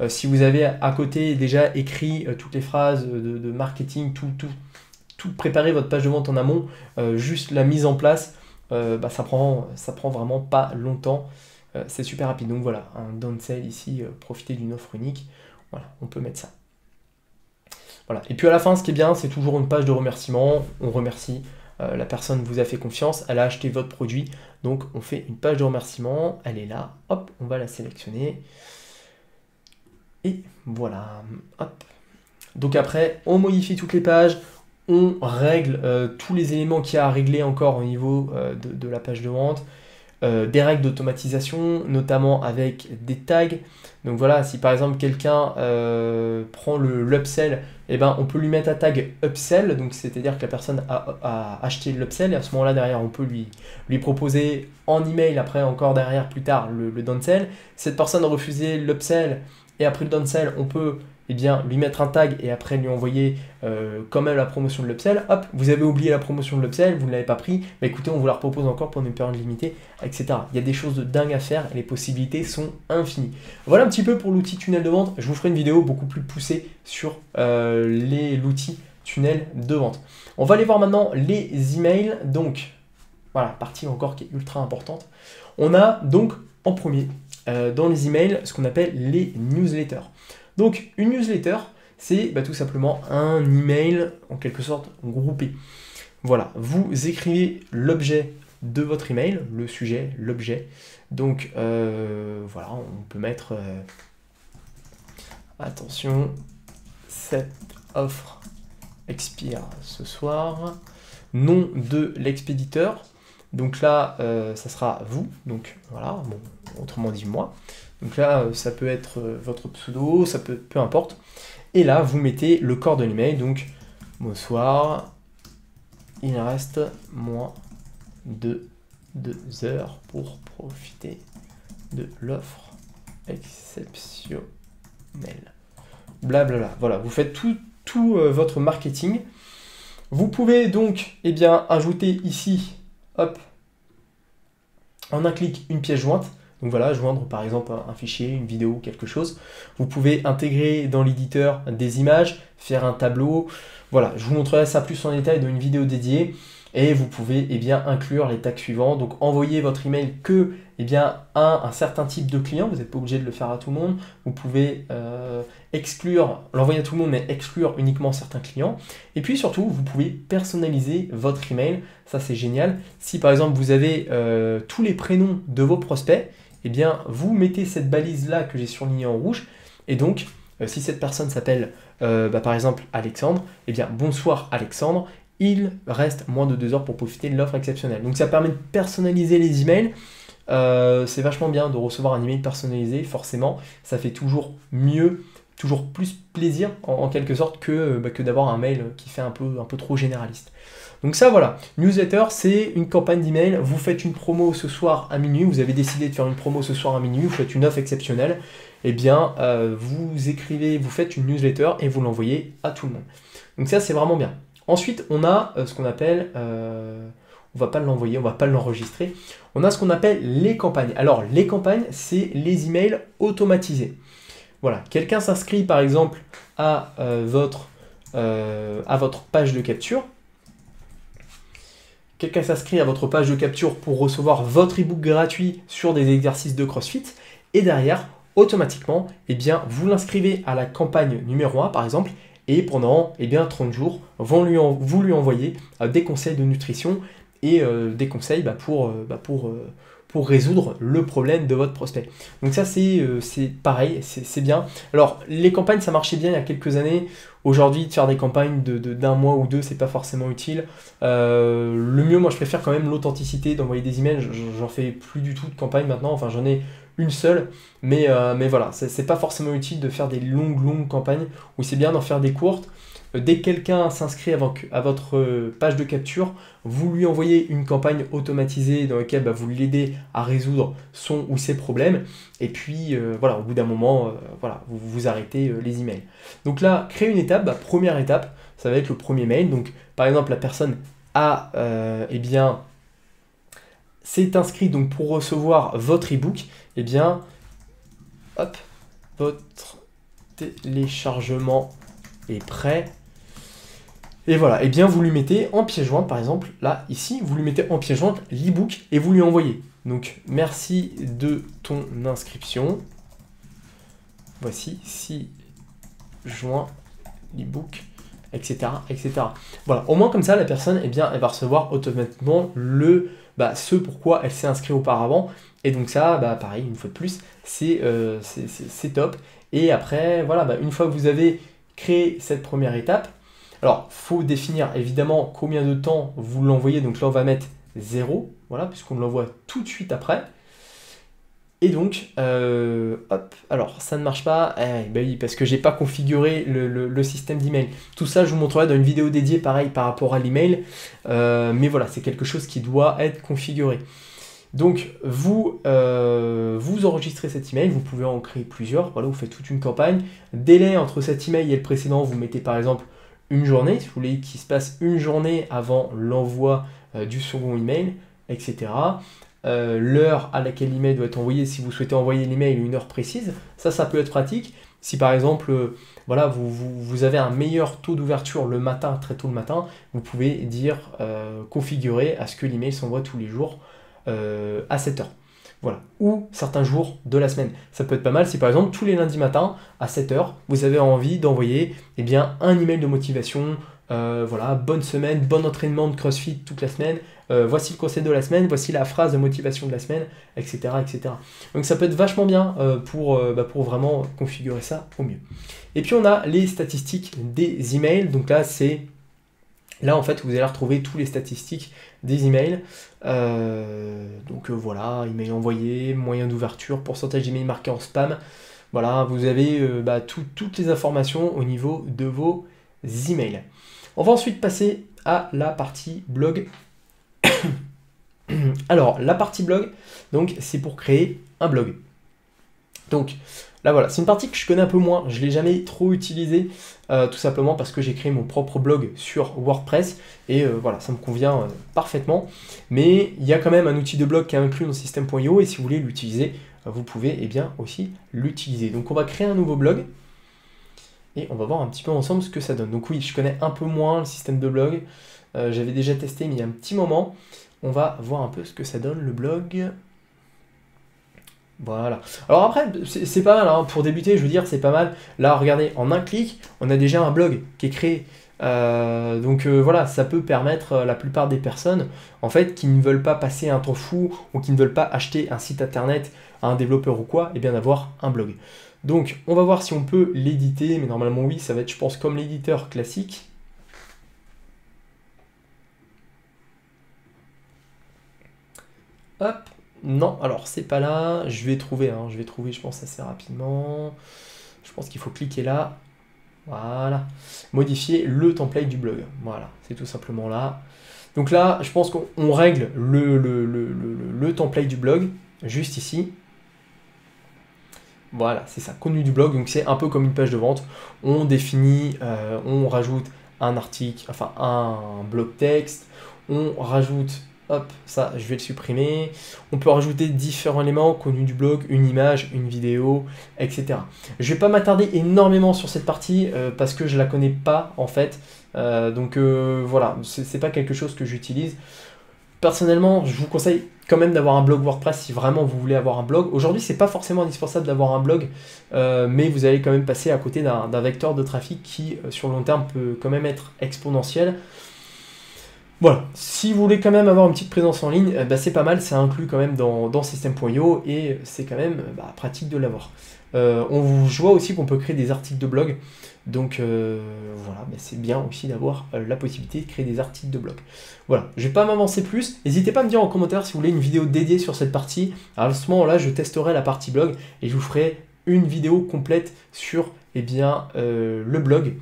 Si vous avez à côté déjà écrit toutes les phrases de marketing, tout préparer votre page de vente en amont, juste la mise en place, ça prend vraiment pas longtemps. C'est super rapide. Donc voilà, un downsell ici, profiter d'une offre unique. Voilà, on peut mettre ça. Voilà. Et puis à la fin, ce qui est bien, c'est toujours une page de remerciement. On remercie, la personne vous a fait confiance, elle a acheté votre produit. Donc on fait une page de remerciement, elle est là, hop, on va la sélectionner. Et voilà, hop. Donc après, on modifie toutes les pages, on règle tous les éléments qu'il y a à régler encore au niveau de la page de vente. Des règles d'automatisation, notamment avec des tags. Donc voilà, si par exemple quelqu'un prend l'upsell, on peut lui mettre un tag upsell, donc c'est-à-dire que la personne a acheté l'upsell et à ce moment-là derrière on peut lui proposer en email après encore derrière plus tard le downsell. Cette personne a refusé l'upsell et après le downsell on peut lui mettre un tag et après lui envoyer quand même la promotion de l'upsell. Hop, vous avez oublié la promotion de l'upsell, vous ne l'avez pas pris, écoutez, on vous la repropose encore pour une période limitée, etc. Il y a des choses de dingue à faire et les possibilités sont infinies. Voilà un petit peu pour l'outil tunnel de vente. Je vous ferai une vidéo beaucoup plus poussée sur l'outil tunnel de vente. On va aller voir maintenant les emails. Donc, voilà, partie encore qui est ultra importante. On a donc en premier dans les emails ce qu'on appelle les newsletters. Donc une newsletter, c'est tout simplement un email en quelque sorte groupé. Voilà, vous écrivez l'objet de votre email, le sujet, l'objet. Donc voilà, on peut mettre attention, cette offre expire ce soir. Nom de l'expéditeur. Donc là, ça sera vous. Donc voilà, bon, autrement dit moi. Donc là, ça peut être votre pseudo, ça peut, peu importe. Et là, vous mettez le corps de l'email. Donc, bonsoir, il reste moins de 2 heures pour profiter de l'offre exceptionnelle. Blablabla. Voilà, vous faites tout votre marketing. Vous pouvez donc ajouter ici, hop, en un clic, une pièce jointe. Donc voilà, joindre par exemple un fichier, une vidéo, quelque chose. Vous pouvez intégrer dans l'éditeur des images, faire un tableau. Voilà, je vous montrerai ça plus en détail dans une vidéo dédiée. Et vous pouvez inclure les tags suivants. Donc envoyer votre email que à un certain type de client. Vous n'êtes pas obligé de le faire à tout le monde. Vous pouvez l'envoyer à tout le monde, mais exclure uniquement certains clients. Et puis surtout, vous pouvez personnaliser votre email. Ça, c'est génial. Si par exemple, vous avez tous les prénoms de vos prospects, vous mettez cette balise-là que j'ai surlignée en rouge. Et donc, si cette personne s'appelle, par exemple, Alexandre, bonsoir Alexandre. Il reste moins de 2 heures pour profiter de l'offre exceptionnelle. Donc ça permet de personnaliser les emails. C'est vachement bien de recevoir un email personnalisé, forcément. Ça fait toujours mieux toujours plus plaisir en quelque sorte que d'avoir un mail qui fait un peu trop généraliste. Donc ça voilà, newsletter c'est une campagne d'email, vous faites une promo ce soir à minuit, vous avez décidé de faire une promo ce soir à minuit, vous faites une offre exceptionnelle, eh bien vous écrivez, vous faites une newsletter et vous l'envoyez à tout le monde. Donc ça c'est vraiment bien. Ensuite on a ce qu'on appelle, on va pas l'envoyer, on va pas l'enregistrer, on a ce qu'on appelle les campagnes. Alors les campagnes c'est les emails automatisés. Voilà, quelqu'un s'inscrit par exemple à votre page de capture. Quelqu'un s'inscrit à votre page de capture pour recevoir votre ebook gratuit sur des exercices de CrossFit. Et derrière, automatiquement, eh bien, vous l'inscrivez à la campagne numéro 1 par exemple. Et pendant 30 jours, vous lui envoyez des conseils de nutrition et des conseils pour résoudre le problème de votre prospect. Donc ça c'est pareil, c'est bien. Alors les campagnes ça marchait bien il y a quelques années. Aujourd'hui de faire des campagnes d'un mois ou deux c'est pas forcément utile. Le mieux moi je préfère quand même l'authenticité d'envoyer des emails. J'en fais plus du tout de campagne maintenant, enfin j'en ai une seule, mais voilà, c'est pas forcément utile de faire des longues campagnes, où c'est bien d'en faire des courtes. Dès que quelqu'un s'inscrit à votre page de capture, vous lui envoyez une campagne automatisée dans laquelle vous l'aidez à résoudre son ou ses problèmes. Et puis voilà, au bout d'un moment, voilà, vous arrêtez les emails. Donc là, créer une étape, première étape, ça va être le premier mail. Donc par exemple, la personne a s'est inscrite donc pour recevoir votre ebook. Eh bien, hop, votre téléchargement est prêt. Et voilà, et bien vous lui mettez en pièce jointe, par exemple, là, ici, vous lui mettez en pièce jointe l'ebook et vous lui envoyez. Donc, merci de ton inscription. Voici 6 juin, l'ebook, etc., etc. Voilà, au moins comme ça, la personne, eh bien, elle va recevoir automatiquement ce pourquoi elle s'est inscrite auparavant. Et donc ça, pareil, une fois de plus, c'est top. Et après, voilà, une fois que vous avez créé cette première étape, alors, il faut définir évidemment combien de temps vous l'envoyez. Donc là, on va mettre 0, voilà, puisqu'on l'envoie tout de suite après. Et donc, hop, alors ça ne marche pas, oui, parce que je n'ai pas configuré le système d'email. Tout ça, je vous montrerai dans une vidéo dédiée, pareil, par rapport à l'email. Mais voilà, c'est quelque chose qui doit être configuré. Donc, vous enregistrez cet email, vous pouvez en créer plusieurs, voilà, vous faites toute une campagne. Délai entre cet email et le précédent, vous mettez par exemple une journée, si vous voulez qu'il se passe une journée avant l'envoi du second email, etc. L'heure à laquelle l'email doit être envoyé, si vous souhaitez envoyer l'email une heure précise, ça peut être pratique. Si par exemple, voilà, vous avez un meilleur taux d'ouverture le matin, très tôt le matin, vous pouvez dire configurer à ce que l'email s'envoie tous les jours à 7 heures. Voilà. Ou certains jours de la semaine. Ça peut être pas mal si par exemple tous les lundis matins à 7 heures, vous avez envie d'envoyer un email de motivation. Voilà, bonne semaine, bon entraînement de CrossFit toute la semaine. Voici le conseil de la semaine, voici la phrase de motivation de la semaine, etc. etc. Donc ça peut être vachement bien pour vraiment configurer ça au mieux. Et puis on a les statistiques des emails. Donc là, en fait, vous allez retrouver tous les statistiques des emails. Voilà, email envoyé, moyen d'ouverture, pourcentage d'emails marqués en spam. Voilà, vous avez toutes les informations au niveau de vos emails. On va ensuite passer à la partie blog. Alors, la partie blog, donc, c'est pour créer un blog. Donc, là, voilà, c'est une partie que je connais un peu moins. Je ne l'ai jamais trop utilisée, tout simplement parce que j'ai créé mon propre blog sur WordPress. Et voilà, ça me convient parfaitement. Mais il y a quand même un outil de blog qui est inclus dans system.io. Et si vous voulez l'utiliser, vous pouvez aussi l'utiliser. Donc, on va créer un nouveau blog. Et on va voir un petit peu ensemble ce que ça donne. Donc oui, je connais un peu moins le système de blog. J'avais déjà testé, mais il y a un petit moment. On va voir un peu ce que ça donne, le blog. Voilà. Alors après, c'est pas mal, hein. Pour débuter, je veux dire, c'est pas mal. Là, regardez, en un clic, on a déjà un blog qui est créé. Voilà, ça peut permettre à la plupart des personnes, en fait, qui ne veulent pas passer un temps fou ou qui ne veulent pas acheter un site internet à un développeur ou quoi, et bien d'avoir un blog. Donc, on va voir si on peut l'éditer, mais normalement oui, ça va être, je pense, comme l'éditeur classique. Hop, non, alors c'est pas là, je vais trouver, je pense, assez rapidement. je pense qu'il faut cliquer là. Voilà. Modifier le template du blog. Voilà, c'est tout simplement là. Donc là, je pense qu'on règle le template du blog, juste ici. Voilà, c'est ça, contenu du blog. Donc c'est un peu comme une page de vente. On définit, on rajoute un article, enfin un blog texte. On rajoute, hop, ça, je vais le supprimer. On peut rajouter différents éléments, contenu du blog, une image, une vidéo, etc. Je ne vais pas m'attarder énormément sur cette partie parce que je ne la connais pas en fait. Voilà, c'est pas quelque chose que j'utilise. Personnellement, je vous conseille quand même d'avoir un blog WordPress si vraiment vous voulez avoir un blog. Aujourd'hui, c'est pas forcément indispensable d'avoir un blog, mais vous allez quand même passer à côté d'un vecteur de trafic qui, sur le long terme, peut quand même être exponentiel. Voilà, si vous voulez quand même avoir une petite présence en ligne, c'est pas mal, c'est inclus quand même dans System.io et c'est quand même pratique de l'avoir. Je vois aussi qu'on peut créer des articles de blog, donc voilà, c'est bien aussi d'avoir la possibilité de créer des articles de blog. Voilà, je vais pas m'avancer plus, n'hésitez pas à me dire en commentaire si vous voulez une vidéo dédiée sur cette partie. Alors à ce moment-là, je testerai la partie blog et je vous ferai une vidéo complète sur le blog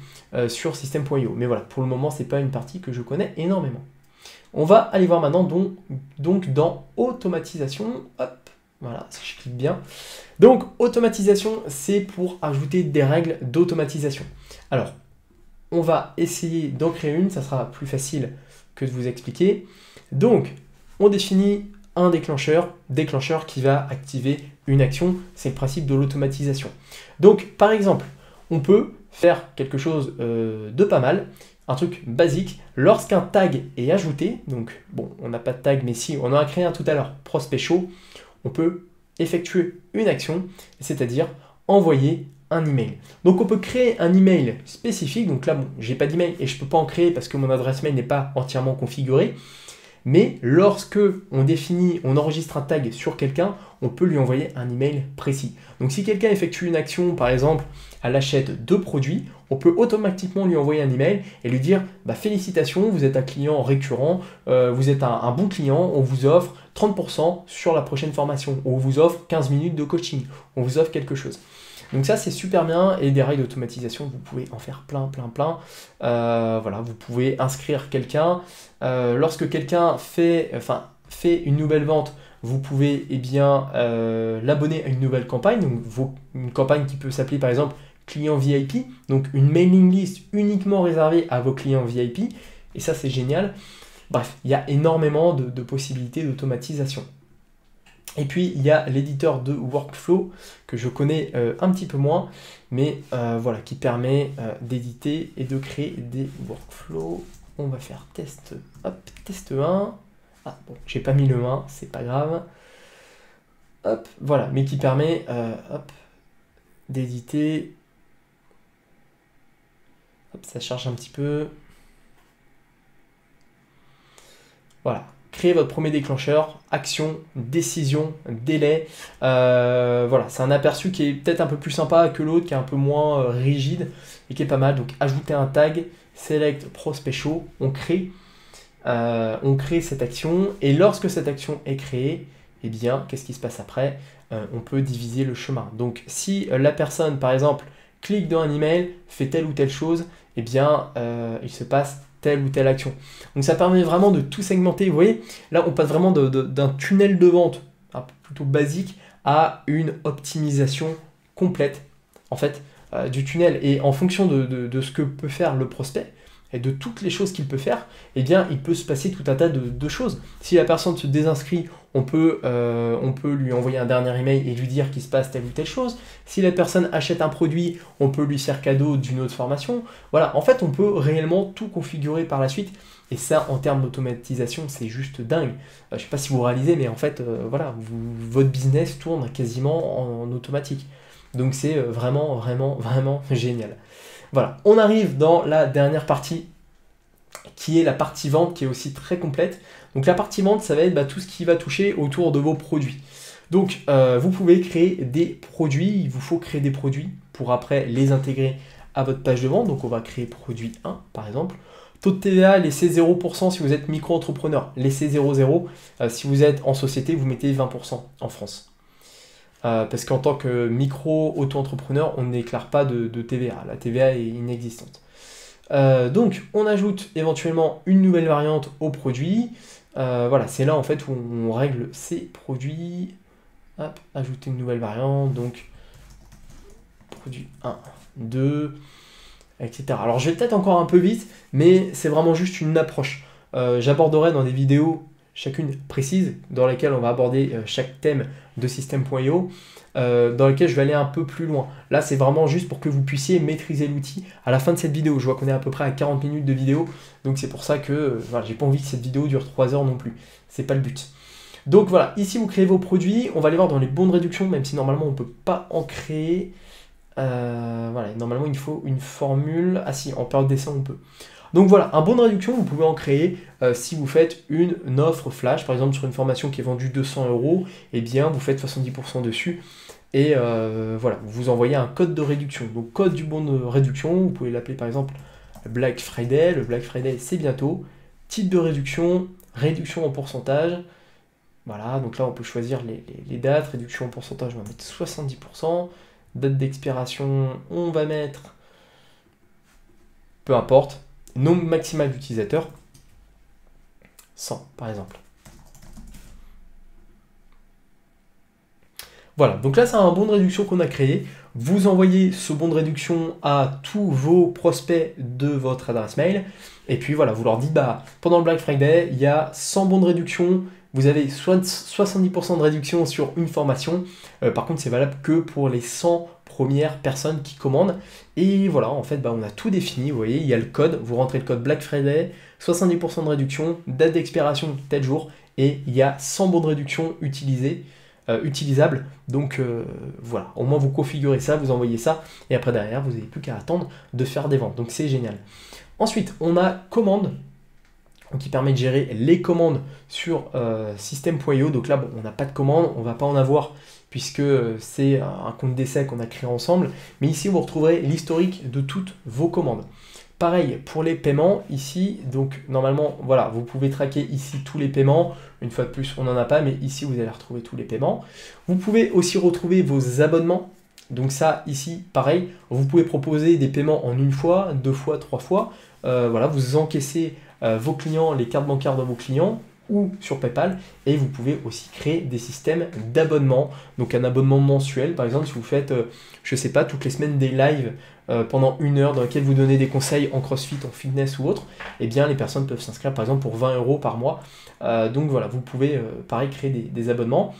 sur System.io. Mais voilà, pour le moment, c'est pas une partie que je connais énormément. On va aller voir maintenant donc dans automatisation. Hop, voilà, si je clique bien. Donc automatisation, c'est pour ajouter des règles d'automatisation. Alors, on va essayer d'en créer une, ça sera plus facile que de vous expliquer. Donc, on définit un déclencheur qui va activer une action. C'est le principe de l'automatisation. Donc, par exemple, on peut faire quelque chose de pas mal, un truc basique. Lorsqu'un tag est ajouté, donc bon, on n'a pas de tag, mais si on en a créé un tout à l'heure, prospect chaud, on peut effectuer une action, c'est-à-dire envoyer un email. Donc on peut créer un email spécifique. Donc là, bon, j'ai pas d'email et je peux pas en créer parce que mon adresse mail n'est pas entièrement configurée. Mais lorsque on enregistre un tag sur quelqu'un, on peut lui envoyer un email précis. Donc si quelqu'un effectue une action, par exemple, elle achète 2 produits, on peut automatiquement lui envoyer un email et lui dire félicitations, vous êtes un client récurrent, vous êtes un bon client, on vous offre 30% sur la prochaine formation, on vous offre 15 minutes de coaching, on vous offre quelque chose. Donc ça c'est super bien et des règles d'automatisation, vous pouvez en faire plein. Voilà, vous pouvez inscrire quelqu'un. Lorsque quelqu'un fait une nouvelle vente, vous pouvez l'abonner à une nouvelle campagne. Donc une campagne qui peut s'appeler par exemple client VIP, donc une mailing list uniquement réservée à vos clients VIP. Et ça c'est génial. Bref, il y a énormément de possibilités d'automatisation. Et puis, il y a l'éditeur de workflow que je connais un petit peu moins, mais voilà, qui permet d'éditer et de créer des workflows. On va faire test 1. Ah, bon, j'ai pas mis le 1, c'est pas grave. Hop, voilà, mais qui permet d'éditer. Hop, ça charge un petit peu. Voilà. Créer votre premier déclencheur, action, décision, délai. Voilà, c'est un aperçu qui est peut-être un peu plus sympa que l'autre, qui est un peu moins rigide et qui est pas mal. Donc, ajouter un tag, select prospect chaud, on crée cette action. Et lorsque cette action est créée, qu'est-ce qui se passe après? On peut diviser le chemin. Donc, si la personne, par exemple, clique dans un email, fait telle ou telle chose, il se passe telle ou telle action. Donc ça permet vraiment de tout segmenter. Vous voyez, là on passe vraiment d'un tunnel de vente plutôt basique à une optimisation complète en fait du tunnel. Et en fonction de ce que peut faire le prospect et de toutes les choses qu'il peut faire, il peut se passer tout un tas de choses. Si la personne se désinscrit, on peut lui envoyer un dernier email et lui dire qu'il se passe telle ou telle chose. Si la personne achète un produit, on peut lui faire cadeau d'une autre formation. Voilà, en fait, on peut réellement tout configurer par la suite. Et ça, en termes d'automatisation, c'est juste dingue. Je ne sais pas si vous réalisez, mais en fait, voilà, votre business tourne quasiment en automatique. Donc c'est vraiment génial. Voilà, on arrive dans la dernière partie qui est la partie vente, qui est aussi très complète. Donc la partie vente, ça va être tout ce qui va toucher autour de vos produits. Donc vous pouvez créer des produits, il vous faut créer des produits pour après les intégrer à votre page de vente. Donc on va créer produit 1 par exemple. Taux de TVA, laissez 0% si vous êtes micro-entrepreneur, laissez 0,0. Si vous êtes en société, vous mettez 20% en France. parce qu'en tant que micro-auto-entrepreneur, on ne déclare pas de TVA. La TVA est inexistante. Donc, on ajoute éventuellement une nouvelle variante au produit. Voilà, c'est là en fait où on règle ces produits. Hop, ajouter une nouvelle variante, donc produit 1, 2, etc. Alors, je vais peut-être encore un peu vite, mais c'est vraiment juste une approche. J'aborderai dans des vidéos chacune précise, dans lesquelles on va aborder chaque thème de System.io, dans lequel je vais aller un peu plus loin. Là, c'est vraiment juste pour que vous puissiez maîtriser l'outil à la fin de cette vidéo. Je vois qu'on est à peu près à 40 minutes de vidéo, donc c'est pour ça que voilà, j'ai pas envie que cette vidéo dure 3 heures non plus. C'est pas le but. Donc voilà, ici vous créez vos produits, on va les voir dans les bons de réduction, même si normalement on ne peut pas en créer. Voilà, normalement il faut une formule. Ah si, en période d'essai on peut. Donc voilà, un bon de réduction, vous pouvez en créer si vous faites une offre flash, par exemple sur une formation qui est vendue 200 €, eh bien vous faites 70% dessus et voilà, vous envoyez un code de réduction. Donc code du bon de réduction, vous pouvez l'appeler par exemple Black Friday, le Black Friday c'est bientôt, type de réduction, réduction en pourcentage. Voilà, donc là on peut choisir les dates, réduction en pourcentage, on va mettre 70%, date d'expiration, on va mettre, peu importe, nombre maximal d'utilisateurs, 100 par exemple. Voilà, donc là c'est un bon de réduction qu'on a créé. Vous envoyez ce bon de réduction à tous vos prospects de votre adresse mail. Et puis voilà, vous leur dites, bah, pendant le Black Friday, il y a 100 bons de réduction. Vous avez 70% de réduction sur une formation. Par contre, c'est valable que pour les 100 premières personnes qui commandent. Et voilà, en fait, bah, on a tout défini. Vous voyez, il y a le code. Vous rentrez le code Black Friday, 70% de réduction, date d'expiration tel jour. Et il y a 100 bons de réduction utilisables. Donc voilà, au moins vous configurez ça, vous envoyez ça. Et après derrière, vous n'avez plus qu'à attendre de faire des ventes. Donc c'est génial. Ensuite, on a commande, qui permet de gérer les commandes sur System.io. Donc là, bon, on n'a pas de commande, on ne va pas en avoir puisque c'est un compte d'essai qu'on a créé ensemble. Mais ici, vous retrouverez l'historique de toutes vos commandes. Pareil pour les paiements, ici, donc normalement, voilà, vous pouvez traquer ici tous les paiements. Une fois de plus, on n'en a pas, mais ici, vous allez retrouver tous les paiements. Vous pouvez aussi retrouver vos abonnements. Donc ça, ici, pareil, vous pouvez proposer des paiements en une fois, 2 fois, 3 fois. Voilà, vous encaissez vos clients, les cartes bancaires de vos clients ou sur PayPal, et vous pouvez aussi créer des systèmes d'abonnement. Donc un abonnement mensuel, par exemple, si vous faites, je ne sais pas, toutes les semaines des lives pendant 1 heure dans lesquels vous donnez des conseils en CrossFit, en fitness ou autre, eh bien les personnes peuvent s'inscrire par exemple pour 20 € par mois. Donc voilà, vous pouvez pareil créer des abonnements.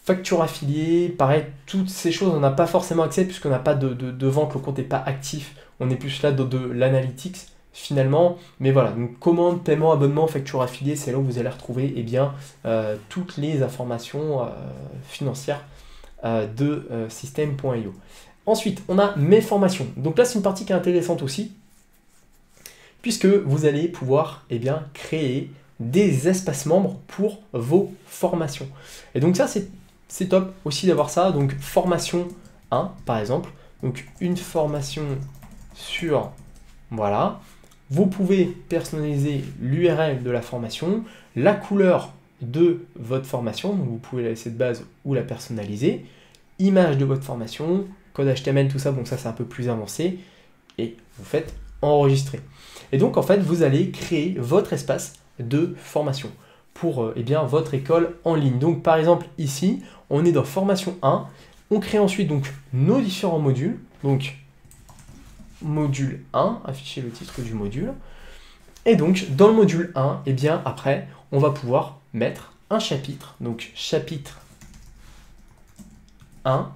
Facture affiliée, pareil, toutes ces choses, on n'a pas forcément accès puisqu'on n'a pas de vente, le compte n'est pas actif, on est plus là dans de l'analytics finalement, mais voilà, donc commande, paiement, abonnement, facture affiliée, c'est là où vous allez retrouver eh bien, toutes les informations financières de System.io. Ensuite, on a mes formations. Donc là, c'est une partie qui est intéressante aussi, puisque vous allez pouvoir eh bien, créer des espaces membres pour vos formations. Et donc ça, c'est top aussi d'avoir ça. Donc formation 1, par exemple. Donc une formation sur... Voilà. Vous pouvez personnaliser l'URL de la formation, la couleur de votre formation. Donc vous pouvez la laisser de base ou la personnaliser. Image de votre formation, code HTML, tout ça. Donc ça, c'est un peu plus avancé. Et vous faites enregistrer. Et donc, en fait, vous allez créer votre espace de formation pour eh bien, votre école en ligne. Donc, par exemple, ici, on est dans formation 1. On crée ensuite donc, nos différents modules. Donc, module 1, afficher le titre du module. Et donc, dans le module 1, eh bien, après, on va pouvoir mettre un chapitre. Donc, chapitre 1,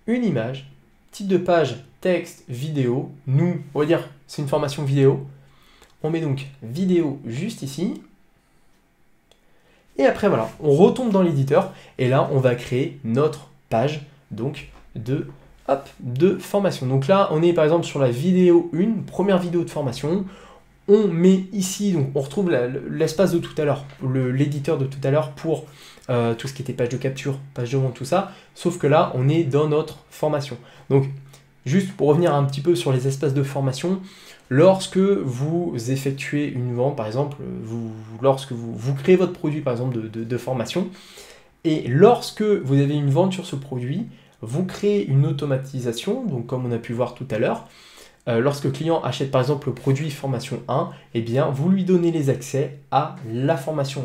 une image, type de page, texte, vidéo. Nous, on va dire, c'est une formation vidéo. On met donc vidéo juste ici. Et après, voilà, on retombe dans l'éditeur. Et là, on va créer notre page donc, de formation. Donc là, on est par exemple sur la vidéo 1, première vidéo de formation. On met ici, donc on retrouve l'espace de tout à l'heure, l'éditeur de tout à l'heure pour tout ce qui était page de capture, page de vente, tout ça. Sauf que là, on est dans notre formation. Donc, juste pour revenir un petit peu sur les espaces de formation, lorsque vous effectuez une vente, par exemple, lorsque vous créez votre produit, par exemple, de formation, Et lorsque vous avez une vente sur ce produit, vous créez une automatisation, donc comme on a pu voir tout à l'heure. Lorsque le client achète par exemple le produit formation 1, eh bien, vous lui donnez les accès à la formation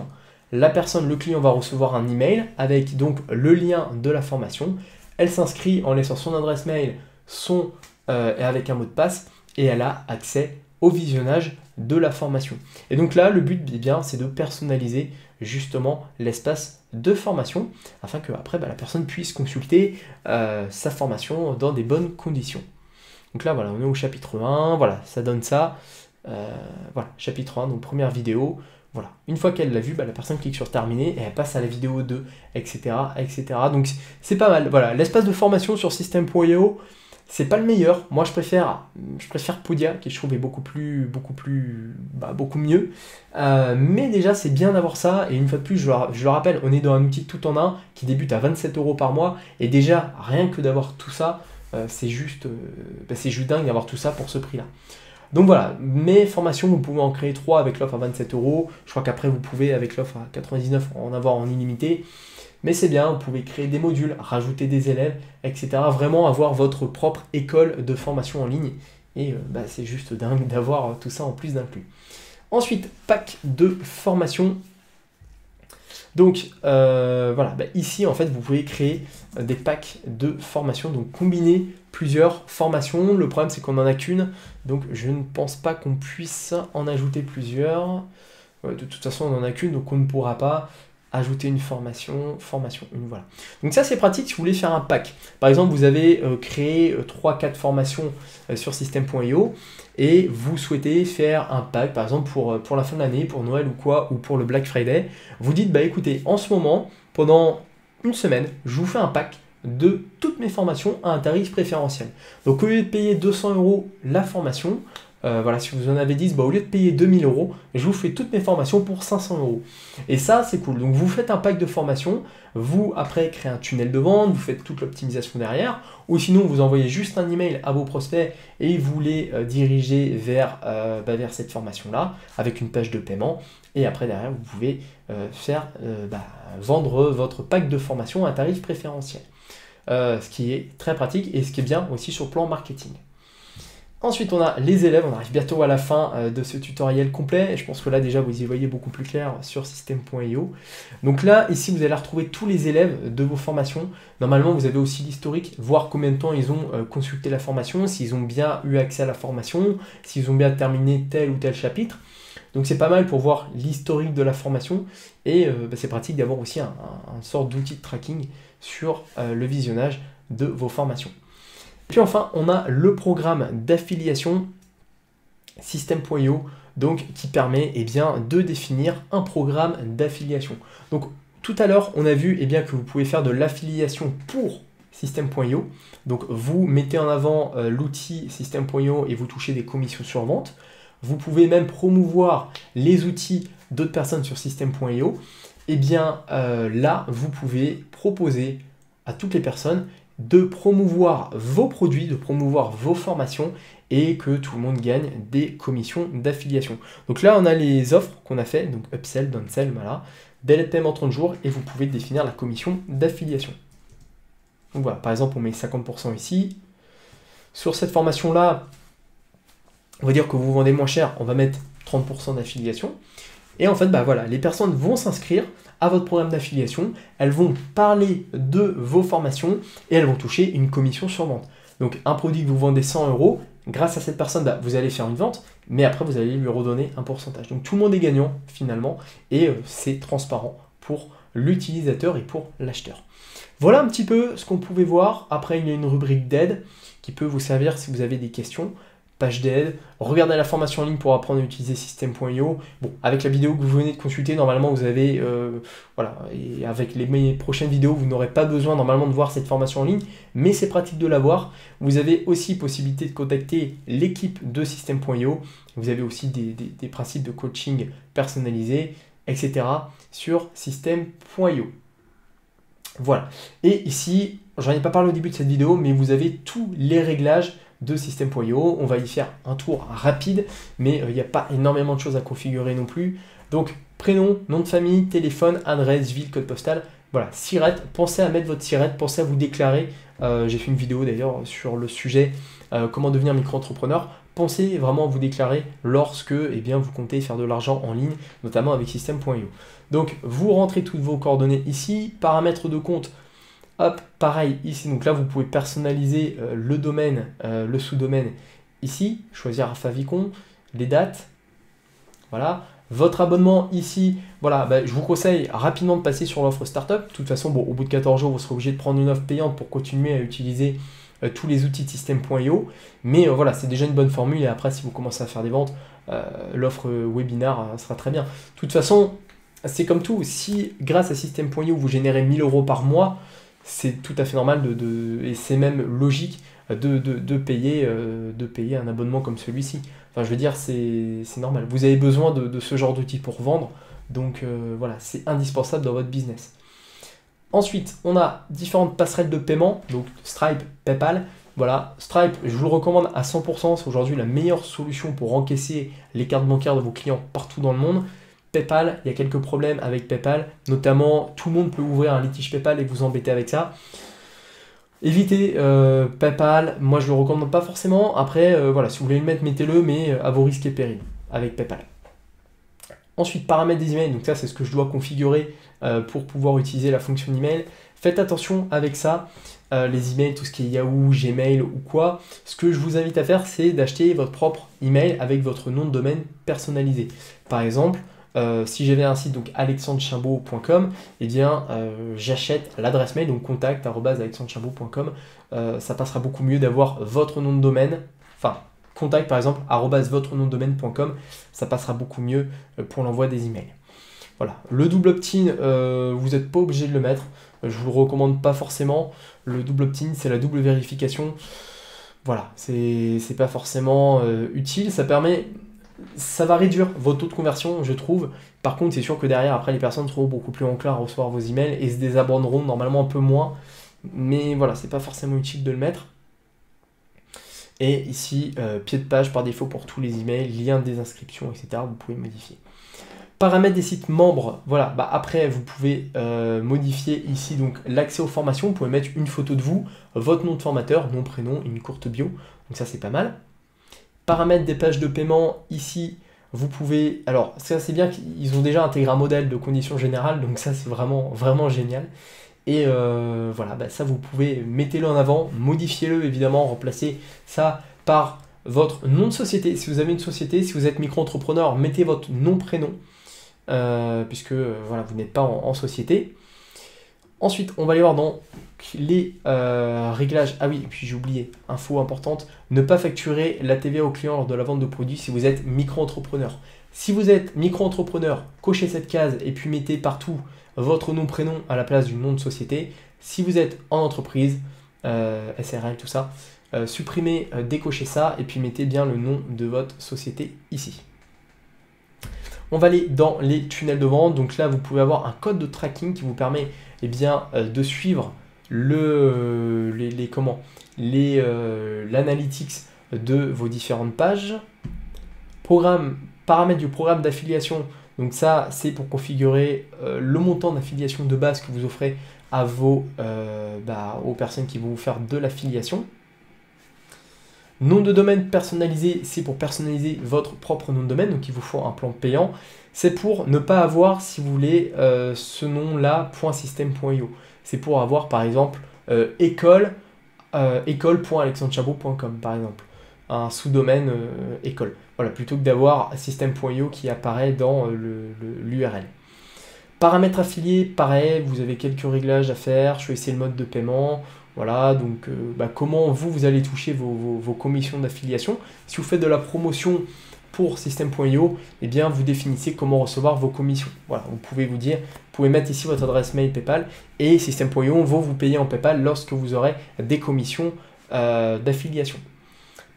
1. La personne, le client va recevoir un email avec donc le lien de la formation. Elle s'inscrit en laissant son adresse mail, avec un mot de passe et elle a accès au visionnage de la formation. Et donc là, le but, eh bien, c'est de personnaliser justement l'espace de formation afin que après, la personne puisse consulter sa formation dans des bonnes conditions. Donc là, voilà, on est au chapitre 1, voilà, ça donne ça. Voilà, chapitre 1, donc première vidéo. Voilà, une fois qu'elle l'a vu, la personne clique sur terminer et elle passe à la vidéo 2, etc. etc. Donc c'est pas mal. Voilà, l'espace de formation sur System.io, c'est pas le meilleur. Moi, je préfère Podia, qui je trouve est beaucoup mieux. Mais déjà, c'est bien d'avoir ça. Et une fois de plus, je le rappelle, on est dans un outil tout en un qui débute à 27 € par mois. Et déjà, rien que d'avoir tout ça, c'est juste dingue d'avoir tout ça pour ce prix-là. Donc voilà, mes formations, vous pouvez en créer 3 avec l'offre à 27 €. Je crois qu'après, vous pouvez, avec l'offre à 99, en avoir en illimité. Mais c'est bien, vous pouvez créer des modules, rajouter des élèves, etc. Vraiment avoir votre propre école de formation en ligne. Et c'est juste dingue d'avoir tout ça en plus d'inclus. Ensuite, pack de formation. Donc voilà, ici en fait vous pouvez créer des packs de formation, donc combiner plusieurs formations. Le problème c'est qu'on n'en a qu'une, donc je ne pense pas qu'on puisse en ajouter plusieurs. De toute façon on n'en a qu'une, donc on ne pourra pas ajouter une formation 1, voilà. Donc ça c'est pratique si vous voulez faire un pack. Par exemple vous avez créé 3-4 formations sur System.io et vous souhaitez faire un pack, par exemple pour la fin de l'année, pour Noël ou quoi, ou pour le Black Friday. Vous dites, écoutez, en ce moment, pendant une semaine, je vous fais un pack de toutes mes formations à un tarif préférentiel. Donc au lieu de payer 200 € la formation, voilà, si vous en avez 10, au lieu de payer 2000 €, je vous fais toutes mes formations pour 500 €. Et ça, c'est cool. Donc vous faites un pack de formation, vous après créez un tunnel de vente, vous faites toute l'optimisation derrière, ou sinon vous envoyez juste un email à vos prospects et vous les dirigez vers cette formation-là avec une page de paiement. Et après derrière, vous pouvez vendre votre pack de formation à un tarif préférentiel. Ce qui est très pratique et ce qui est bien aussi sur le plan marketing. Ensuite, on a les élèves, on arrive bientôt à la fin de ce tutoriel complet. Et je pense que là, déjà, vous y voyez beaucoup plus clair sur System.io. Donc là, ici, vous allez retrouver tous les élèves de vos formations. Normalement, vous avez aussi l'historique, voir combien de temps ils ont consulté la formation, s'ils ont bien eu accès à la formation, s'ils ont bien terminé tel ou tel chapitre. Donc c'est pas mal pour voir l'historique de la formation. Et c'est pratique d'avoir aussi un sorte d'outil de tracking sur le visionnage de vos formations. Puis enfin, on a le programme d'affiliation System.io, donc qui permet de définir un programme d'affiliation. Donc tout à l'heure, on a vu que vous pouvez faire de l'affiliation pour System.io. Donc vous mettez en avant l'outil System.io et vous touchez des commissions sur vente. Vous pouvez même promouvoir les outils d'autres personnes sur System.io. Là, vous pouvez proposer à toutes les personnes de promouvoir vos produits, de promouvoir vos formations et que tout le monde gagne des commissions d'affiliation. Donc là, on a les offres qu'on a fait, donc upsell, downsell, voilà, délai de paiement 30 jours et vous pouvez définir la commission d'affiliation. Donc voilà, par exemple, on met 50% ici. Sur cette formation-là, on va dire que vous vendez moins cher, on va mettre 30% d'affiliation. Et en fait, voilà, les personnes vont s'inscrire à votre programme d'affiliation, elles vont parler de vos formations et elles vont toucher une commission sur vente. Donc un produit que vous vendez 100 €, grâce à cette personne, vous allez faire une vente, mais après vous allez lui redonner un pourcentage. Donc tout le monde est gagnant finalement et c'est transparent pour l'utilisateur et pour l'acheteur. Voilà un petit peu ce qu'on pouvait voir. Après, il y a une rubrique d'aide qui peut vous servir si vous avez des questions. Page d'aide, regardez la formation en ligne pour apprendre à utiliser System.io. Bon, avec la vidéo que vous venez de consulter, normalement vous avez, voilà, et avec mes prochaines vidéos, vous n'aurez pas besoin normalement de voir cette formation en ligne, mais c'est pratique de l'avoir. Vous avez aussi possibilité de contacter l'équipe de System.io. Vous avez aussi des principes de coaching personnalisés, etc. sur System.io. Voilà. Et ici, j'en ai pas parlé au début de cette vidéo, mais vous avez tous les réglages de System.io. On va y faire un tour rapide, mais il n'y a pas énormément de choses à configurer non plus. Donc, prénom, nom de famille, téléphone, adresse, ville, code postal, Voilà, SIRET, pensez à mettre votre SIRET, pensez à vous déclarer. J'ai fait une vidéo d'ailleurs sur le sujet comment devenir micro-entrepreneur. Pensez vraiment à vous déclarer lorsque vous comptez faire de l'argent en ligne, notamment avec System.io. Donc, vous rentrez toutes vos coordonnées ici, paramètres de compte. Hop, pareil ici. Donc là, vous pouvez personnaliser le domaine, le sous-domaine ici, choisir Favicon, les dates. Voilà. Votre abonnement ici, voilà, je vous conseille rapidement de passer sur l'offre startup. De toute façon, bon, au bout de 14 jours, vous serez obligé de prendre une offre payante pour continuer à utiliser tous les outils de System.io. Mais voilà, c'est déjà une bonne formule. Et après, si vous commencez à faire des ventes, l'offre webinar sera très bien. De toute façon, c'est comme tout. Si grâce à System.io, vous générez 1000 € par mois, c'est tout à fait normal et c'est même logique de payer un abonnement comme celui-ci. Enfin, je veux dire, c'est normal. Vous avez besoin de ce genre d'outils pour vendre. Donc voilà, c'est indispensable dans votre business. Ensuite, on a différentes passerelles de paiement. Donc Stripe, PayPal. Voilà, Stripe, je vous le recommande à 100%. C'est aujourd'hui la meilleure solution pour encaisser les cartes bancaires de vos clients partout dans le monde. PayPal, il y a quelques problèmes avec PayPal. Notamment, tout le monde peut ouvrir un litige PayPal et vous embêter avec ça. Évitez PayPal, moi je ne le recommande pas forcément. Après, voilà, si vous voulez le mettre, mettez-le, mais à vos risques et périls avec PayPal. Ensuite, paramètres des emails, donc ça c'est ce que je dois configurer pour pouvoir utiliser la fonction email. Faites attention avec ça, les emails, tout ce qui est Yahoo, Gmail ou quoi. Ce que je vous invite à faire, c'est d'acheter votre propre email avec votre nom de domaine personnalisé. Par exemple, si j'avais un site, donc alexandrechimbaud.com, j'achète l'adresse mail, donc contact@alexandrechimbaud.com. Ça passera beaucoup mieux d'avoir votre nom de domaine, enfin contact par exemple @votrenomdedomaine.com, ça passera beaucoup mieux pour l'envoi des emails. Voilà, le double opt-in, vous n'êtes pas obligé de le mettre, je ne vous le recommande pas forcément. Le double opt-in, c'est la double vérification. Voilà, c'est pas forcément utile, ça va réduire votre taux de conversion, je trouve. Par contre, c'est sûr que derrière, après, les personnes seront beaucoup plus enclins à recevoir vos emails et se désabonneront normalement un peu moins. Mais voilà, c'est pas forcément utile de le mettre. Et ici, pied de page par défaut pour tous les emails, lien de désinscription, etc. Vous pouvez modifier. Paramètres des sites membres, voilà, après vous pouvez modifier ici donc l'accès aux formations, vous pouvez mettre une photo de vous, votre nom de formateur, nom, prénom, une courte bio, donc ça c'est pas mal. Paramètres des pages de paiement, ici vous pouvez, alors ça c'est bien qu'ils ont déjà intégré un modèle de conditions générales, donc ça c'est vraiment, vraiment génial. Et voilà, ça vous pouvez, mettez-le en avant, modifiez-le évidemment, remplacez ça par votre nom de société. Si vous avez une société, si vous êtes micro-entrepreneur, mettez votre nom, prénom, puisque voilà, vous n'êtes pas en société. Ensuite, on va aller voir dans les réglages. Ah oui, et puis j'ai oublié, info importante, ne pas facturer la TVA au client lors de la vente de produits si vous êtes micro-entrepreneur. Si vous êtes micro-entrepreneur, cochez cette case et puis mettez partout votre nom, prénom à la place du nom de société. Si vous êtes en entreprise, SRL, tout ça, supprimez, décochez ça et puis mettez bien le nom de votre société ici. On va aller dans les tunnels de vente. Donc là, vous pouvez avoir un code de tracking qui vous permet de suivre l'analytics de vos différentes pages. Paramètres du programme d'affiliation. Donc ça, c'est pour configurer le montant d'affiliation de base que vous offrez à aux personnes qui vont vous faire de l'affiliation. Nom de domaine personnalisé, c'est pour personnaliser votre propre nom de domaine, donc il vous faut un plan payant. C'est pour ne pas avoir, si vous voulez, ce nom-là, .system.io. C'est pour avoir, par exemple, école.alexandrechimbaud.com, par exemple. Un sous-domaine école. Voilà, plutôt que d'avoir System.io qui apparaît dans l'URL. Paramètres affiliés, pareil, vous avez quelques réglages à faire, choisissez le mode de paiement. Voilà, donc comment vous allez toucher vos commissions d'affiliation. Si vous faites de la promotion pour System.io, vous définissez comment recevoir vos commissions. Voilà, vous pouvez mettre ici votre adresse mail PayPal et System.io va vous payer en PayPal lorsque vous aurez des commissions d'affiliation.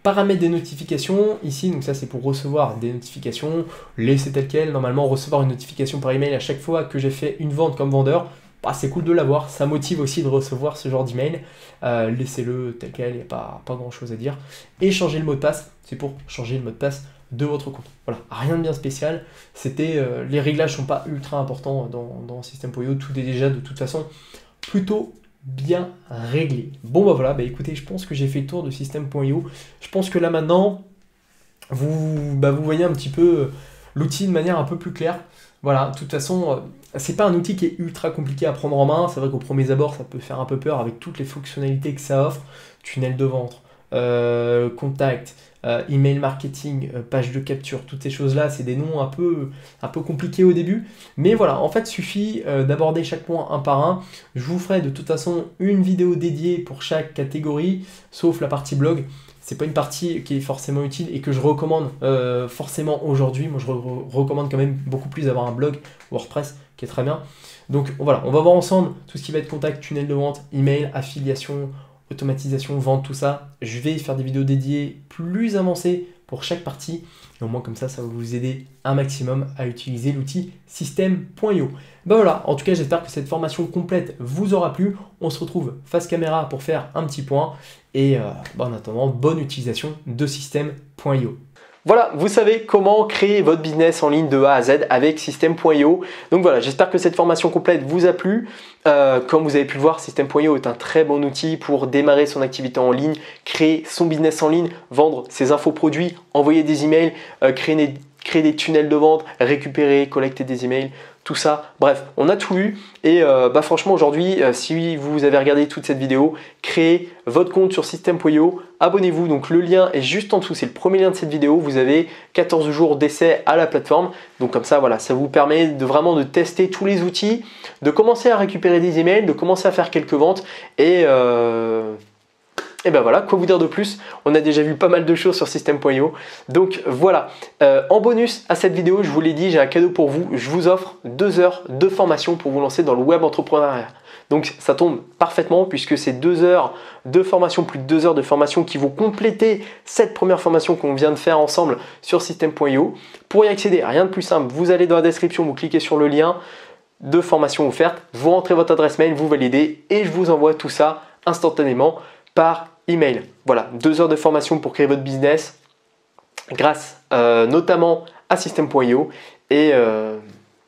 Paramètres des notifications, ici, donc ça c'est pour recevoir des notifications, laissez tel quel, normalement recevoir une notification par email à chaque fois que j'ai fait une vente comme vendeur, c'est cool de l'avoir, ça motive aussi de recevoir ce genre d'email, laissez-le tel quel, il n'y a pas grand chose à dire. Et changer le mot de passe, c'est pour changer le mot de passe de votre compte. Voilà, rien de bien spécial. Les réglages sont pas ultra importants dans System.io. Tout est déjà de toute façon plutôt bien réglé. Bon bah voilà, écoutez, je pense que j'ai fait le tour de System.io. Je pense que là maintenant, vous voyez un petit peu l'outil de manière un peu plus claire. Voilà, de toute façon, c'est pas un outil qui est ultra compliqué à prendre en main. C'est vrai qu'au premier abord, ça peut faire un peu peur avec toutes les fonctionnalités que ça offre. Tunnel de vente, contact, email marketing, page de capture, toutes ces choses-là, c'est des noms un peu compliqués au début. Mais voilà, en fait, il suffit d'aborder chaque point un par un. Je vous ferai de toute façon une vidéo dédiée pour chaque catégorie, sauf la partie blog. C'est pas une partie qui est forcément utile et que je recommande forcément aujourd'hui. Moi, je recommande quand même beaucoup plus d'avoir un blog WordPress qui est très bien. Donc voilà, on va voir ensemble tout ce qui va être contact, tunnel de vente, email, affiliation, automatisation, vente, tout ça. Je vais faire des vidéos dédiées plus avancées pour chaque partie. Et au moins comme ça va vous aider un maximum à utiliser l'outil System.io. Voilà, en tout cas, j'espère que cette formation complète vous aura plu. On se retrouve face caméra pour faire un petit point. Et en attendant, bonne utilisation de System.io. Voilà, vous savez comment créer votre business en ligne de A à Z avec System.io. Donc voilà, j'espère que cette formation complète vous a plu. Comme vous avez pu le voir, System.io est un très bon outil pour démarrer son activité en ligne, créer son business en ligne, vendre ses infoproduits, envoyer des emails, créer des tunnels de vente, récupérer, collecter des emails, tout ça. Bref, on a tout eu et franchement aujourd'hui, si vous avez regardé toute cette vidéo, créez votre compte sur System.io, abonnez-vous. Donc le lien est juste en dessous, c'est le premier lien de cette vidéo. Vous avez 14 jours d'essai à la plateforme. Donc comme ça, voilà, ça vous permet vraiment de tester tous les outils, de commencer à récupérer des emails, de commencer à faire quelques ventes et voilà, quoi vous dire de plus? On a déjà vu pas mal de choses sur System.io. Donc voilà, en bonus à cette vidéo, je vous l'ai dit, j'ai un cadeau pour vous. Je vous offre 2 heures de formation pour vous lancer dans le web entrepreneuriat. Donc ça tombe parfaitement puisque c'est 2 heures de formation, plus de 2 heures de formation qui vont compléter cette première formation qu'on vient de faire ensemble sur System.io. Pour y accéder, rien de plus simple, vous allez dans la description, vous cliquez sur le lien de formation offerte, vous rentrez votre adresse mail, vous validez et je vous envoie tout ça instantanément par email. Voilà, 2 heures de formation pour créer votre business grâce notamment à System.io et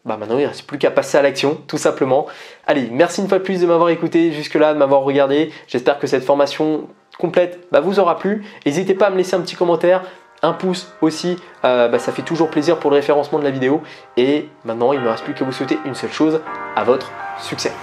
maintenant il ne reste plus qu'à passer à l'action tout simplement. Allez, merci une fois de plus de m'avoir écouté jusque-là, de m'avoir regardé. J'espère que cette formation complète vous aura plu. N'hésitez pas à me laisser un petit commentaire, un pouce aussi, ça fait toujours plaisir pour le référencement de la vidéo. Et maintenant il ne me reste plus qu'à vous souhaiter une seule chose, à votre succès.